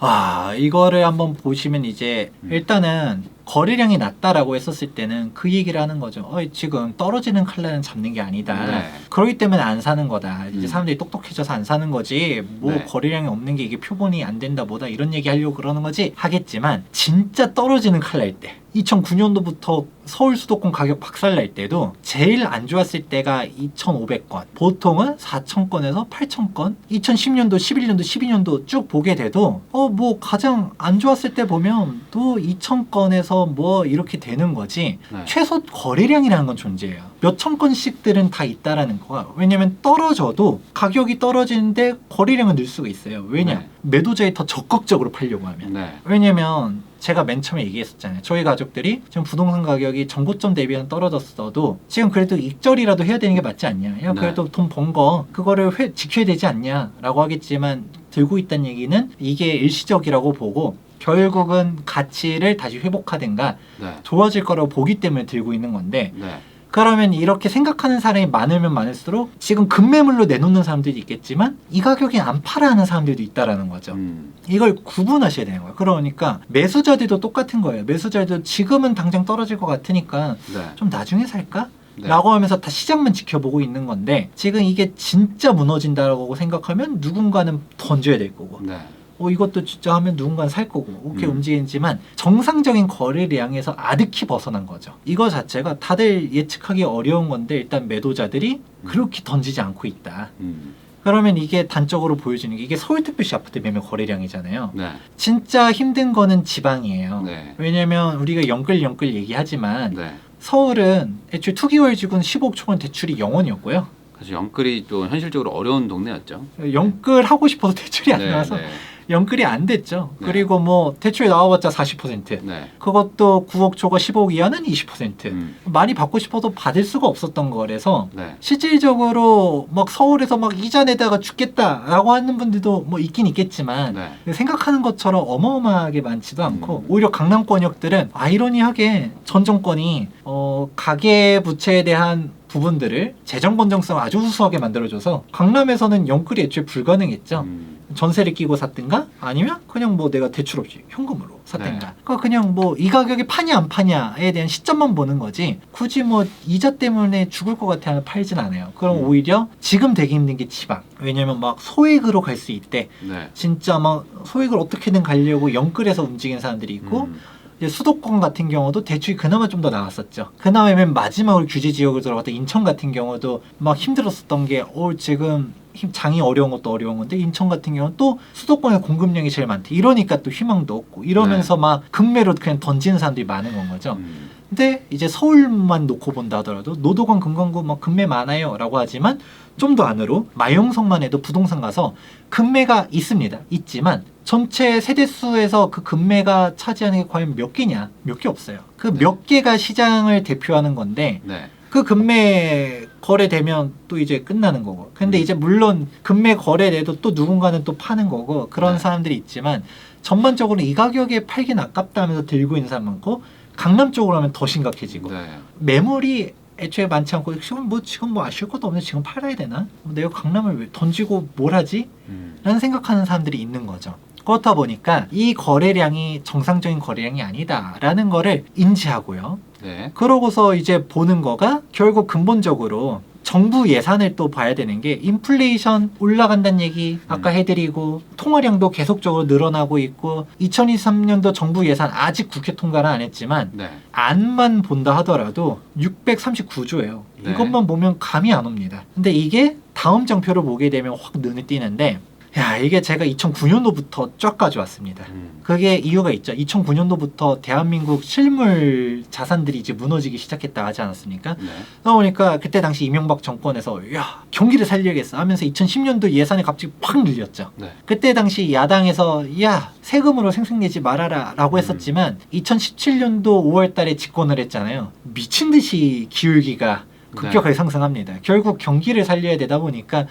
이거를 한번 보시면 이제 일단은 거래량이 낮다라고 했었을 때는 그 얘기를 하는 거죠. 지금 떨어지는 칼날은 잡는 게 아니다. 네. 그렇기 때문에 안 사는 거다. 이제 음. 사람들이 똑똑해져서 안 사는 거지. 뭐 네. 거래량이 없는 게 이게 표본이 안 된다 뭐다 이런 얘기 하려고 그러는 거지 하겠지만 진짜 떨어지는 칼날 때 2009년도부터 서울 수도권 가격 박살날 때도 제일 안 좋았을 때가 2,500건, 보통은 4,000건에서 8,000건, 2010년도, 11년도, 12년도 쭉 보게 돼도 뭐 가장 안 좋았을 때 보면 또 2,000건에서 뭐 이렇게 되는 거지. 네. 최소 거래량이라는 건 존재해요. 몇천 건씩들은 다 있다라는 거가. 왜냐면 떨어져도 가격이 떨어지는데 거래량은 늘 수가 있어요. 왜냐? 네. 매도자에 더 적극적으로 팔려고 하면. 네. 왜냐면 제가 맨 처음에 얘기했었잖아요. 저희 가족들이 지금 부동산 가격이 전고점 대비는 떨어졌어도 지금 그래도 익절이라도 해야 되는 게 맞지 않냐. 야, 네. 그래도 돈 번 거 그거를 지켜야 되지 않냐라고 하겠지만 들고 있다는 얘기는 이게 일시적이라고 보고 결국은 가치를 다시 회복하든가 네. 좋아질 거라고 보기 때문에 들고 있는 건데 네. 그러면 이렇게 생각하는 사람이 많으면 많을수록 지금 급매물로 내놓는 사람들이 있겠지만 이 가격에 안 팔아 하는 사람들도 있다라는 거죠. 이걸 구분하셔야 되는 거예요. 그러니까 매수자들도 똑같은 거예요. 매수자들도 지금은 당장 떨어질 것 같으니까 네. 좀 나중에 살까? 네. 라고 하면서 다 시장만 지켜보고 있는 건데 지금 이게 진짜 무너진다라고 생각하면 누군가는 던져야 될 거고 네. 이것도 진짜 하면 누군가는 살 거고 오케이 움직이지만 정상적인 거래량에서 아득히 벗어난 거죠. 이거 자체가 다들 예측하기 어려운 건데 일단 매도자들이 그렇게 던지지 않고 있다. 그러면 이게 단적으로 보여주는 게 이게 서울특별시 아파트 매매 거래량이잖아요. 네. 진짜 힘든 거는 지방이에요. 네. 왜냐면 우리가 영끌 얘기하지만 네. 서울은 애초에 투기월 지구는 15억 초반 대출이 0원이었고요. 그래서 영끌이 또 현실적으로 어려운 동네였죠. 영끌 하고 싶어도 대출이 안 네, 나와서 네. 영끌이 안 됐죠. 네. 그리고 뭐 대출이 나와봤자 40%. 네. 그것도 9억 초과 15억 이하는 20%. 음. 많이 받고 싶어도 받을 수가 없었던 거라서 네. 실질적으로 막 서울에서 막 이자 내다가 죽겠다라고 하는 분들도 뭐 있긴 있겠지만 네. 생각하는 것처럼 어마어마하게 많지도 않고 오히려 강남권역들은 아이러니하게 전 정권이 가계 부채에 대한 부분들을 재정 건전성을 아주 우수하게 만들어줘서 강남에서는 영끌이 애초에 불가능했죠. 전세를 끼고 샀든가 아니면 그냥 뭐 내가 대출 없이 현금으로 샀든가. 네. 그러니까 그냥 뭐 이 가격이 파냐 안 파냐에 대한 시점만 보는 거지 굳이 뭐 이자 때문에 죽을 것 같아 팔진 않아요. 그럼 오히려 지금 되게 힘든 게 지방. 왜냐면 막 소액으로 갈 수 있대. 네. 진짜 막 소액을 어떻게든 가려고 영끌에서 움직이는 사람들이 있고 이제 수도권 같은 경우도 대출이 그나마 좀 더 나왔었죠. 그나마 맨 마지막으로 규제 지역으로 들어갔던 인천 같은 경우도 막 힘들었었던 게 지금 장이 어려운 것도 어려운 건데 인천 같은 경우는 또 수도권의 공급량이 제일 많대. 이러니까 또 희망도 없고 이러면서 막 급매로 그냥 던지는 사람들이 많은 건 거죠. 근데 이제 서울만 놓고 본다 하더라도 노도관 금강구 막 급매 많아요 라고 하지만 좀 더 안으로 마용성만 해도 부동산 가서 급매가 있습니다. 있지만 전체 세대수에서 그 급매가 차지하는 게 과연 몇 개냐? 몇 개 없어요. 그 몇 개가 시장을 대표하는 건데 네. 그 급매 거래되면 또 이제 끝나는 거고. 근데 이제 물론 급매 거래돼도 또 누군가는 또 파는 거고 그런 네. 사람들이 있지만 전반적으로 이 가격에 팔긴 아깝다 하면서 들고 있는 사람 많고 강남 쪽으로 하면 더 심각해지고 네. 매물이 애초에 많지 않고 지금 뭐 아쉬울 것도 없는데 지금 팔아야 되나? 내가 강남을 왜 던지고 뭘 하지? 라는 생각하는 사람들이 있는 거죠. 그렇다 보니까 이 거래량이 정상적인 거래량이 아니다라는 거를 인지하고요. 네. 그러고서 이제 보는 거가 결국 근본적으로 정부 예산을 또 봐야 되는 게 인플레이션 올라간다는 얘기 아까 해드리고 통화량도 계속적으로 늘어나고 있고 2023년도 정부 예산 아직 국회 통과는 안 했지만 네. 안만 본다 하더라도 639조예요. 네. 이것만 보면 감이 안 옵니다. 근데 이게 다음 장표를 보게 되면 확 눈에 띄는데 이게 제가 2009년도부터 쫙 가져왔습니다. 그게 이유가 있죠. 2009년도부터 대한민국 실물 자산들이 이제 무너지기 시작했다 하지 않았습니까? 네. 그러다 보니까 그때 당시 이명박 정권에서 경기를 살려야겠어 하면서 2010년도 예산이 갑자기 확 늘렸죠. 네. 그때 당시 야당에서 세금으로 생색내지 말아라 라고 했었지만 2017년도 5월 달에 집권을 했잖아요. 미친 듯이 기울기가 급격하게 상승합니다. 결국 경기를 살려야 되다 보니까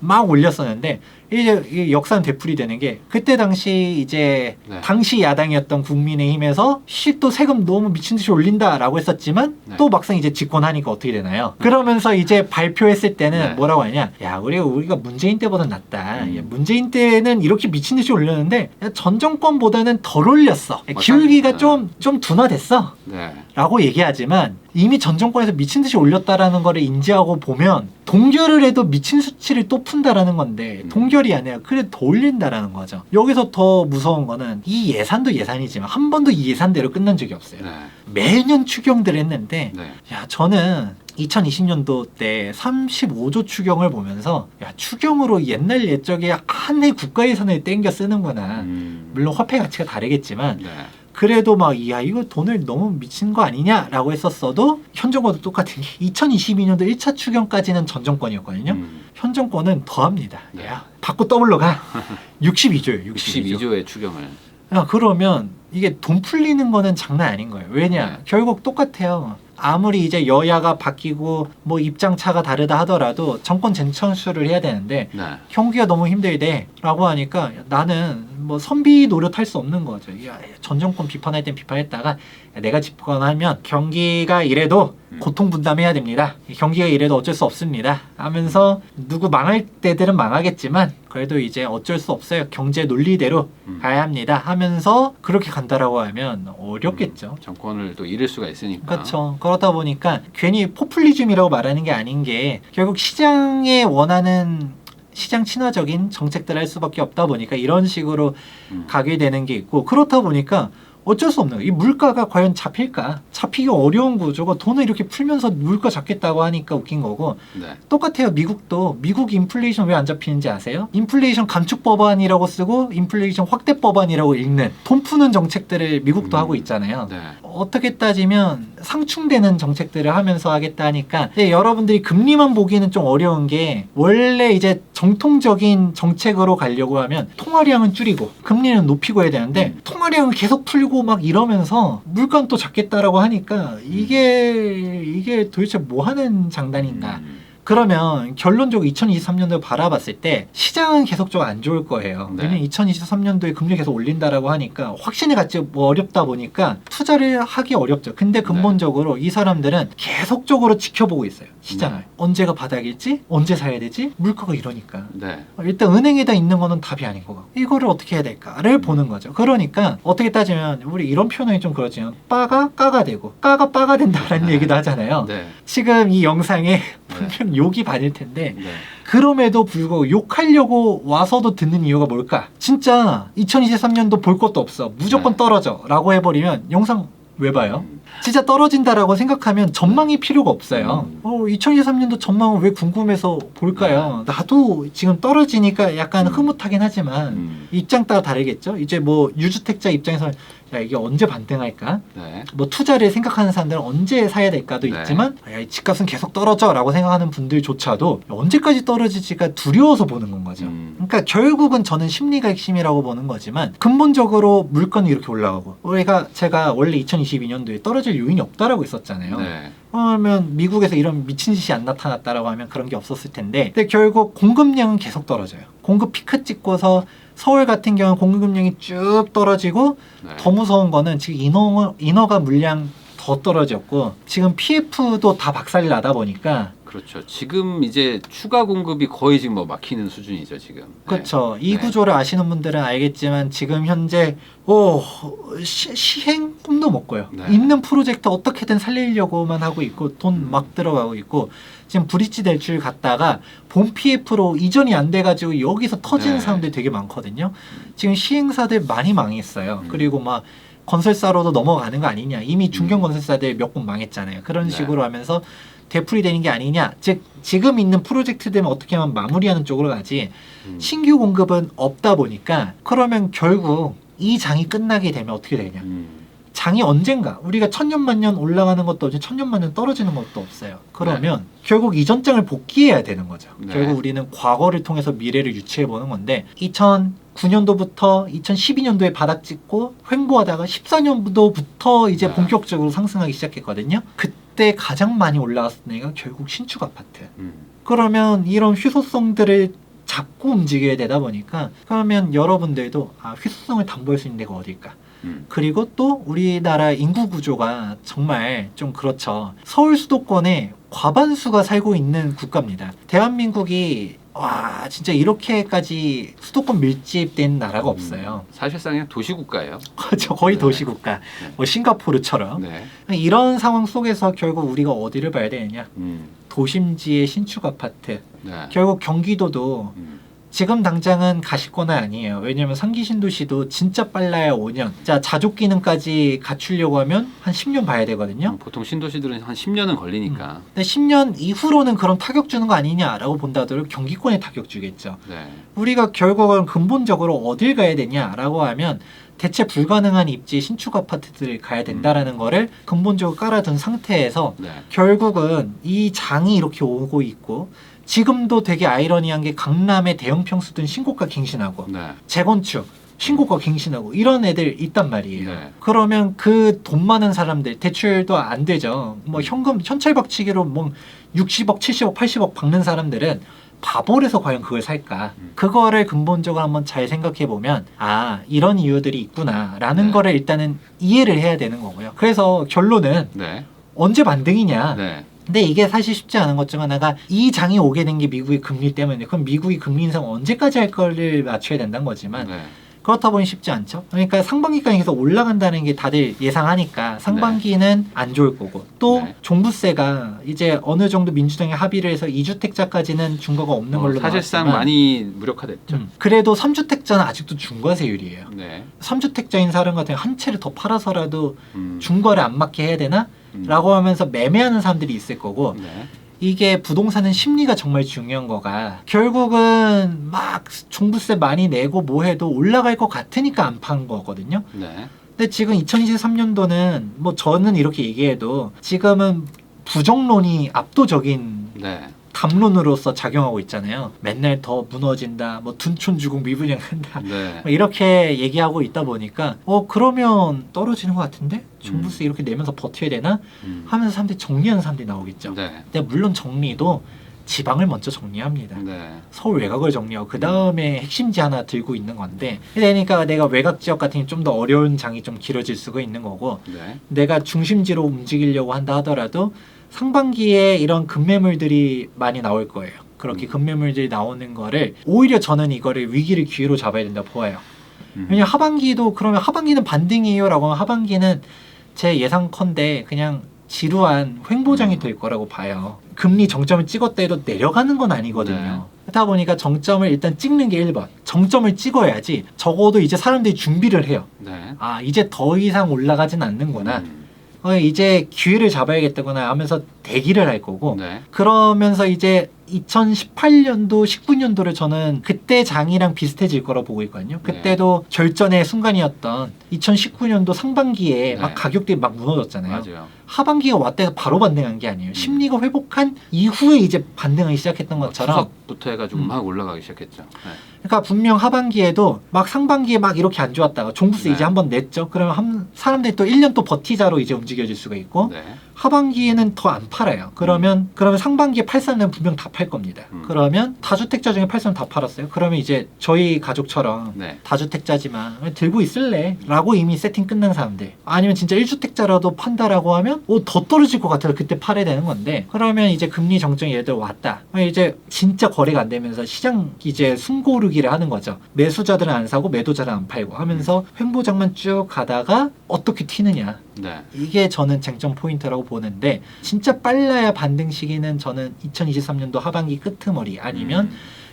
막 올렸었는데 이제 이 역사는 되풀이되는 게 그때 당시 이제 네. 당시 야당이었던 국민의힘에서 또 세금 너무 미친 듯이 올린다라고 했었지만 네. 또 막상 이제 집권하니까 어떻게 되나요? 그러면서 이제 발표했을 때는 네. 뭐라고 하냐? 야, 우리가 문재인 때보다 낫다. 음. 야, 문재인 때는 이렇게 미친 듯이 올렸는데 야, 전 정권보다는 덜 올렸어. 맞아. 기울기가 네. 좀 둔화됐어. 네. 라고 얘기하지만 이미 전 정권에서 미친 듯이 올렸다라는 거를 인지하고 보면 동결을 해도 미친 수치를 또 푼다라는 건데 동결이 아니라 그래 더 올린다라는 거죠. 여기서 더 무서운 거는 이 예산도 예산이지만 한 번도 이 예산대로 끝난 적이 없어요. 네. 매년 추경들 했는데 네. 야 저는 2020년도 때 35조 추경을 보면서 야 추경으로 옛날 옛적에 한 해 국가 예산을 땡겨 쓰는구나. 물론 화폐 가치가 다르겠지만 네. 그래도 막 야 이거 돈을 너무 미친 거 아니냐라고 했었어도 현 정권도 똑같은 게 2022년도 1차 추경까지는 전 정권이었거든요. 현 정권은 더합니다. 네. 야 받고 더블로 가. 62조예요. 62조의 추경을. 야 그러면 이게 돈 풀리는 거는 장난 아닌 거예요. 왜냐? 네. 결국 똑같아요. 아무리 이제 여야가 바뀌고 뭐 입장차가 다르다 하더라도 정권 재창출을 해야 되는데 네. 경기가 너무 힘들대라고 하니까 야, 나는 뭐 선비 노릇할 수 없는 거죠. 야, 전 정권 비판할 땐 비판했다가 야, 내가 집권하면 경기가 이래도 고통 분담해야 됩니다. 경기가 이래도 어쩔 수 없습니다. 하면서 누구 망할 때들은 망하겠지만 그래도 이제 어쩔 수 없어요. 경제 논리대로 가야 합니다. 하면서 그렇게 간다라고 하면 어렵겠죠. 정권을 또 잃을 수가 있으니까. 그렇죠. 그러다 보니까 괜히 포퓰리즘이라고 말하는 게 아닌 게 결국 시장에 원하는 시장 친화적인 정책들을 할 수밖에 없다 보니까 이런 식으로 가게 되는 게 있고 그렇다 보니까 어쩔 수 없는 거예요. 이 물가가 과연 잡힐까? 잡히기 어려운 구조고 돈을 이렇게 풀면서 물가 잡겠다고 하니까 웃긴 거고 네. 똑같아요. 미국도 미국 인플레이션 왜 안 잡히는지 아세요? 인플레이션 감축 법안이라고 쓰고 인플레이션 확대 법안이라고 읽는 돈 푸는 정책들을 미국도 하고 있잖아요. 네. 어떻게 따지면 상충되는 정책들을 하면서 하겠다 하니까 근데 여러분들이 금리만 보기는 좀 어려운 게 원래 이제 정통적인 정책으로 가려고 하면 통화량은 줄이고 금리는 높이고 해야 되는데 통화량을 계속 풀고 막 이러면서 물가는 또 잡겠다라고 하니까 이게 도대체 뭐 하는 장단인가. 그러면 결론적으로 2023년도 바라봤을 때 시장은 계속적으로 안 좋을 거예요. 네. 왜냐면 2023년도에 금리 계속 올린다라고 하니까 확신을 갖지 뭐 어렵다 보니까 투자를 하기 어렵죠. 근데 근본적으로 이 사람들은 계속적으로 지켜보고 있어요. 시장을. 네. 언제가 바닥일지? 언제 사야 되지? 물가가 이러니까. 네. 일단 은행에다 있는 거는 답이 아닌 거고 이거를 어떻게 해야 될까를 보는 거죠. 그러니까 어떻게 따지면 우리 이런 표현이 좀 그렇지만 빠가 까가 되고 까가 빠가 된다라는 얘기도 하잖아요. 네. 지금 이 영상에 분명 욕이 반일 텐데 네. 그럼에도 불구하고 욕하려고 와서도 듣는 이유가 뭘까? 진짜 2023년도 볼 것도 없어. 무조건 네. 떨어져 라고 해버리면 영상 왜 봐요? 진짜 떨어진다라고 생각하면 전망이 필요가 없어요. 2023년도 전망은 왜 궁금해서 볼까요? 나도 지금 떨어지니까 약간 흐뭇하긴 하지만 입장 따라 다르겠죠? 이제 뭐 유주택자 입장에서는 야 이게 언제 반등할까? 네. 뭐 투자를 생각하는 사람들은 언제 사야 될까도 네. 있지만 야, 이 집값은 계속 떨어져 라고 생각하는 분들조차도 언제까지 떨어질지가 두려워서 보는 건 거죠. 그러니까 결국은 저는 심리가 핵심이라고 보는 거지만 근본적으로 물건이 이렇게 올라가고 제가 원래 2022년도에 떨어질 요인이 없다라고 했었잖아요. 네. 그러면 미국에서 이런 미친 짓이 안 나타났다라고 하면 그런 게 없었을 텐데 근데 결국 공급량은 계속 떨어져요. 공급 피크 찍고서 서울 같은 경우는 공급량이 쭉 떨어지고 네. 더 무서운 거는 지금 인허가 물량 더 떨어졌고 지금 PF도 다 박살이 나다 보니까 그렇죠. 지금 이제 추가 공급이 거의 지금 뭐 막히는 수준이죠, 지금. 네. 그렇죠. 이 네. 구조를 아시는 분들은 알겠지만 지금 현재 시행 꿈도 못 꿔요. 네. 있는 프로젝트 어떻게든 살리려고만 하고 있고 돈 막 들어가고 있고 지금 브릿지 대출 갔다가 본 PF로 이전이 안 돼가지고 여기서 터지는 네. 사람들이 되게 많거든요. 지금 시행사들 많이 망했어요. 그리고 막 건설사로도 넘어가는 거 아니냐. 이미 중견 건설사들 몇 군 망했잖아요. 그런 네. 식으로 하면서 되풀이되는 게 아니냐. 즉 지금 있는 프로젝트들은 어떻게 하면 마무리하는 쪽으로 가지 신규 공급은 없다 보니까 그러면 결국 이 장이 끝나게 되면 어떻게 되냐. 장이 언젠가 우리가 천년만년 올라가는 것도 없지 천년만년 떨어지는 것도 없어요. 그러면 결국 이전 장을 복귀해야 되는 거죠. 네. 결국 우리는 과거를 통해서 미래를 유추해 보는 건데 2009년도부터 2012년도에 바닥 찍고 횡보하다가 14년도부터 이제 네. 본격적으로 상승하기 시작했거든요. 그때 그때 가장 많이 올라갔던 애가 결국 신축 아파트. 그러면 이런 희소성들을 잡고 움직여야 되다 보니까 그러면 여러분들도 희소성을 담보할 수 있는 데가 어딜까? 그리고 또 우리나라 인구 구조가 정말 좀 그렇죠. 서울 수도권에 과반수가 살고 있는 국가입니다. 대한민국이 와 진짜 이렇게까지 수도권 밀집된 나라가 없어요. 사실상 그냥 도시국가예요. 그렇죠. 거의 네. 도시국가. 뭐 싱가포르처럼. 네. 이런 상황 속에서 결국 우리가 어디를 봐야 되느냐. 음. 도심지의 신축 아파트. 네. 결국 경기도도 지금 당장은 가시거나 아니에요. 왜냐면 상기 신도시도 진짜 빨라야 5년. 자, 자족 기능까지 갖추려고 하면 한 10년 봐야 되거든요. 보통 신도시들은 한 10년은 걸리니까. 근데 10년 이후로는 그럼 타격 주는 거 아니냐라고 본다 하더라도 경기권에 타격 주겠죠. 네. 우리가 결국은 근본적으로 어딜 가야 되냐라고 하면 대체 불가능한 입지 신축 아파트들을 가야 된다라는 거를 근본적으로 깔아둔 상태에서 네. 결국은 이 장이 이렇게 오고 있고 지금도 되게 아이러니한 게 강남의 대형 평수든 신고가 갱신하고 네. 재건축 신고가 갱신하고 이런 애들 있단 말이에요. 네. 그러면 그 돈 많은 사람들 대출도 안 되죠. 뭐 현금 현찰박치기로 뭐 60억, 70억, 80억 박는 사람들은 바보라서 과연 그걸 살까? 그거를 근본적으로 한번 잘 생각해 보면 이런 이유들이 있구나라는 네. 거를 일단은 이해를 해야 되는 거고요. 그래서 결론은 네. 언제 반등이냐? 네. 근데 이게 사실 쉽지 않은 것 중 하나가 이 장이 오게 된 게 미국의 금리 때문에 그럼 미국이 금리 인상 언제까지 할 거를 맞춰야 된다는 거지만 네. 그렇다 보니 쉽지 않죠. 그러니까 상반기까지 계속 올라간다는 게 다들 예상하니까 상반기는 안 좋을 거고 또 네. 종부세가 이제 어느 정도 민주당이 합의를 해서 2주택자까지는 중과가 없는 걸로 사실상 나왔지만 많이 무력화됐죠. 그래도 3주택자는 아직도 중과세율이에요. 네. 3주택자인 사람 같은 경우 한 채를 더 팔아서라도 음. 중과를 안 맞게 해야 되나? 라고 하면서 매매하는 사람들이 있을 거고 네. 이게 부동산은 심리가 정말 중요한 거가 결국은 막 종부세 많이 내고 뭐 해도 올라갈 것 같으니까 안 판 거거든요. 네. 근데 지금 2023년도는 뭐 저는 이렇게 얘기해도 지금은 부정론이 압도적인 네. 담론으로서 작용하고 있잖아요. 맨날 더 무너진다, 뭐 둔촌주공 미분양한다. 네. 뭐 이렇게 얘기하고 있다 보니까 그러면 떨어지는 것 같은데 종부세 이렇게 내면서 버텨야 되나 하면서 사람들이 정리하는 사람들이 나오겠죠. 네. 근데 물론 정리도 지방을 먼저 정리합니다. 네. 서울 외곽을 정리하고 그 다음에 핵심지 하나 들고 있는 건데 그러니까 내가 외곽 지역 같은 게 좀 더 어려운 장이 좀 길어질 수가 있는 거고 네. 내가 중심지로 움직이려고 한다 하더라도 상반기에 이런 급매물들이 많이 나올 거예요. 그렇게 급매물들이 나오는 거를 오히려 저는 이거를 위기를 기회로 잡아야 된다 보아요. 왜냐면 하반기도 그러면 하반기는 반등이에요라고 하면 하반기는 제 예상컨대 그냥 지루한 횡보장이 될 거라고 봐요. 금리 정점을 찍었다 해도 내려가는 건 아니거든요. 네. 그러다 보니까 정점을 일단 찍는 게 1번. 정점을 찍어야지 적어도 이제 사람들이 준비를 해요. 네. 이제 더 이상 올라가진 않는구나. 이제 기회를 잡아야겠다구나 하면서 대기를 할 거고 네. 그러면서 이제 2018년도 19년도를 저는 그때 장이랑 비슷해질 거라고 보고 있거든요. 그때도 절전의 순간이었던 2019년도 상반기에 네. 막 가격들이 막 무너졌잖아요. 맞아요. 하반기가 왔다 해서 바로 반등한 게 아니에요. 심리가 회복한 이후에 이제 반등하기 시작했던 것처럼 추석부터 해가지고 막 올라가기 시작했죠. 네. 그러니까 분명 하반기에도 막 상반기에 막 이렇게 안 좋았다가 종부세 네. 이제 한번 냈죠. 그러면 사람들이 또 1년 또 버티자로 이제 움직여질 수가 있고 네. 하반기에는 더 안 팔아요. 그러면 상반기에 팔 사람은 분명 다 팔 겁니다. 그러면 다주택자 중에 팔 사람 다 팔았어요. 그러면 이제 저희 가족처럼 네. 다주택자지만 들고 있을래? 라고 이미 세팅 끝난 사람들 아니면 진짜 1주택자라도 판다라고 하면 더 떨어질 것 같아서 그때 팔아야 되는 건데 그러면 이제 금리 정점이 예를 들어 왔다. 이제 진짜 거래가 안 되면서 시장 이제 숨고르기를 하는 거죠. 매수자들은 안 사고 매도자는 안 팔고 하면서 횡보장만 쭉 가다가 어떻게 튀느냐. 네. 이게 저는 쟁점 포인트라고 보는데 진짜 빨라야 반등 시기는 저는 2023년도 하반기 끄트머리 아니면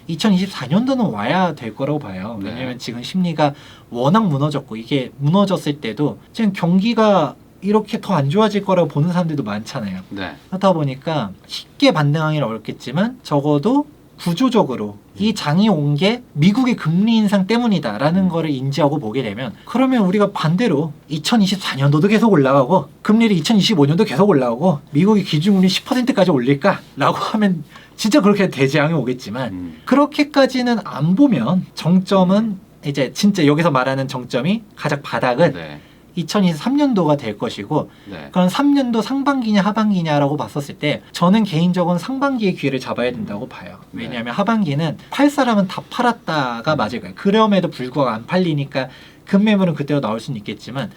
2024년도는 와야 될 거라고 봐요. 네. 왜냐면 지금 심리가 워낙 무너졌고 이게 무너졌을 때도 지금 경기가 이렇게 더 안 좋아질 거라고 보는 사람들도 많잖아요. 네. 그렇다 보니까 쉽게 반등하기는 어렵겠지만 적어도 구조적으로 이 장이 온 게 미국의 금리 인상 때문이다라는 거를 인지하고 보게 되면 그러면 우리가 반대로 2024년도도 계속 올라가고 금리를 2025년도 계속 올라가고 미국이 기준금리 10%까지 올릴까라고 하면 진짜 그렇게 대재앙이 오겠지만 그렇게까지는 안 보면 정점은 이제 진짜 여기서 말하는 정점이 가장 바닥은 네. 2023년도가 될 것이고 네. 그런 3년도 상반기냐 하반기냐라고 봤었을 때 저는 개인적으로는 상반기의 기회를 잡아야 된다고 봐요. 왜냐하면 하반기는 팔 사람은 다 팔았다가 맞을 거예요. 그럼에도 불구하고 안 팔리니까 급매물은 그때로 나올 수는 있겠지만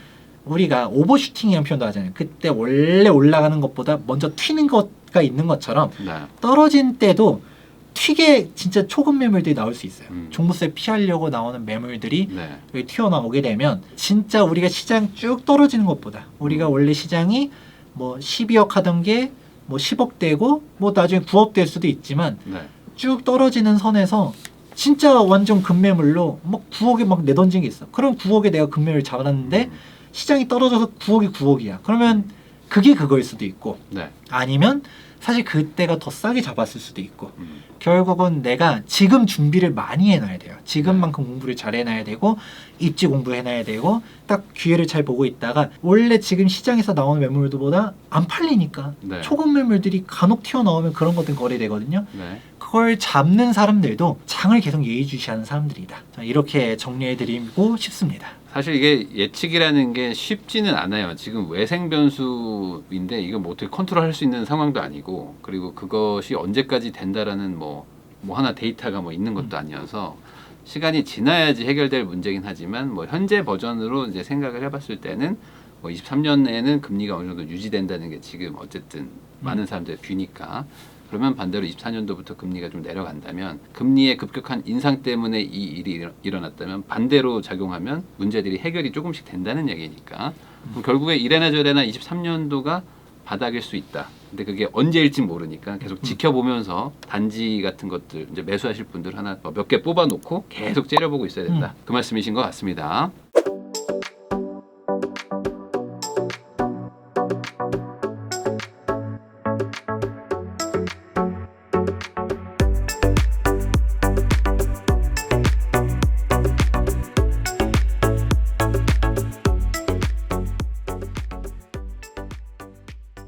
우리가 오버슈팅이라는 표현도 하잖아요. 그때 원래 올라가는 것보다 먼저 튀는 것가 있는 것처럼 네. 떨어진 때도 튀게 진짜 초급 매물들이 나올 수 있어요. 음. 종부세 피하려고 나오는 매물들이 네. 여기 튀어나오게 되면 진짜 우리가 시장 쭉 떨어지는 것보다 우리가 원래 시장이 뭐 12억 하던 게 뭐 10억 되고 뭐 나중에 9억 될 수도 있지만 네. 쭉 떨어지는 선에서 진짜 완전 급매물로 막 9억에 막 내던진 게 있어. 그럼 9억에 내가 급매물 잡았는데 시장이 떨어져서 9억이 9억이야. 그러면 그게 그거일 수도 있고 네. 아니면 사실 그때가 더 싸게 잡았을 수도 있고 결국은 내가 지금 준비를 많이 해놔야 돼요. 지금만큼 공부를 잘 해놔야 되고 입지 공부해놔야 되고 딱 기회를 잘 보고 있다가 원래 지금 시장에서 나오는 매물들보다 안 팔리니까 네. 초급 매물들이 간혹 튀어나오면 그런 것들 거래되거든요. 네. 그걸 잡는 사람들도 장을 계속 예의주시하는 사람들이다. 자, 이렇게 정리해드리고 싶습니다. 사실 이게 예측이라는 게 쉽지는 않아요. 지금 외생 변수인데 이거 뭐 어떻게 컨트롤할 수 있는 상황도 아니고 그리고 그것이 언제까지 된다라는 뭐 하나 데이터가 뭐 있는 것도 아니어서 시간이 지나야지 해결될 문제긴 하지만 뭐 현재 버전으로 이제 생각을 해봤을 때는 뭐 23년에는 금리가 어느 정도 유지된다는 게 지금 어쨌든 많은 사람들의 뷰니까 그러면 반대로 24년도부터 금리가 좀 내려간다면 금리의 급격한 인상 때문에 이 일이 일어났다면 반대로 작용하면 문제들이 해결이 조금씩 된다는 얘기니까 그럼 결국에 이래나 저래나 23년도가 바닥일 수 있다. 근데 그게 언제일지 모르니까 계속 지켜보면서 단지 같은 것들 이제 매수하실 분들 하나 몇 개 뽑아놓고 계속 째려보고 있어야 된다. 그 말씀이신 것 같습니다.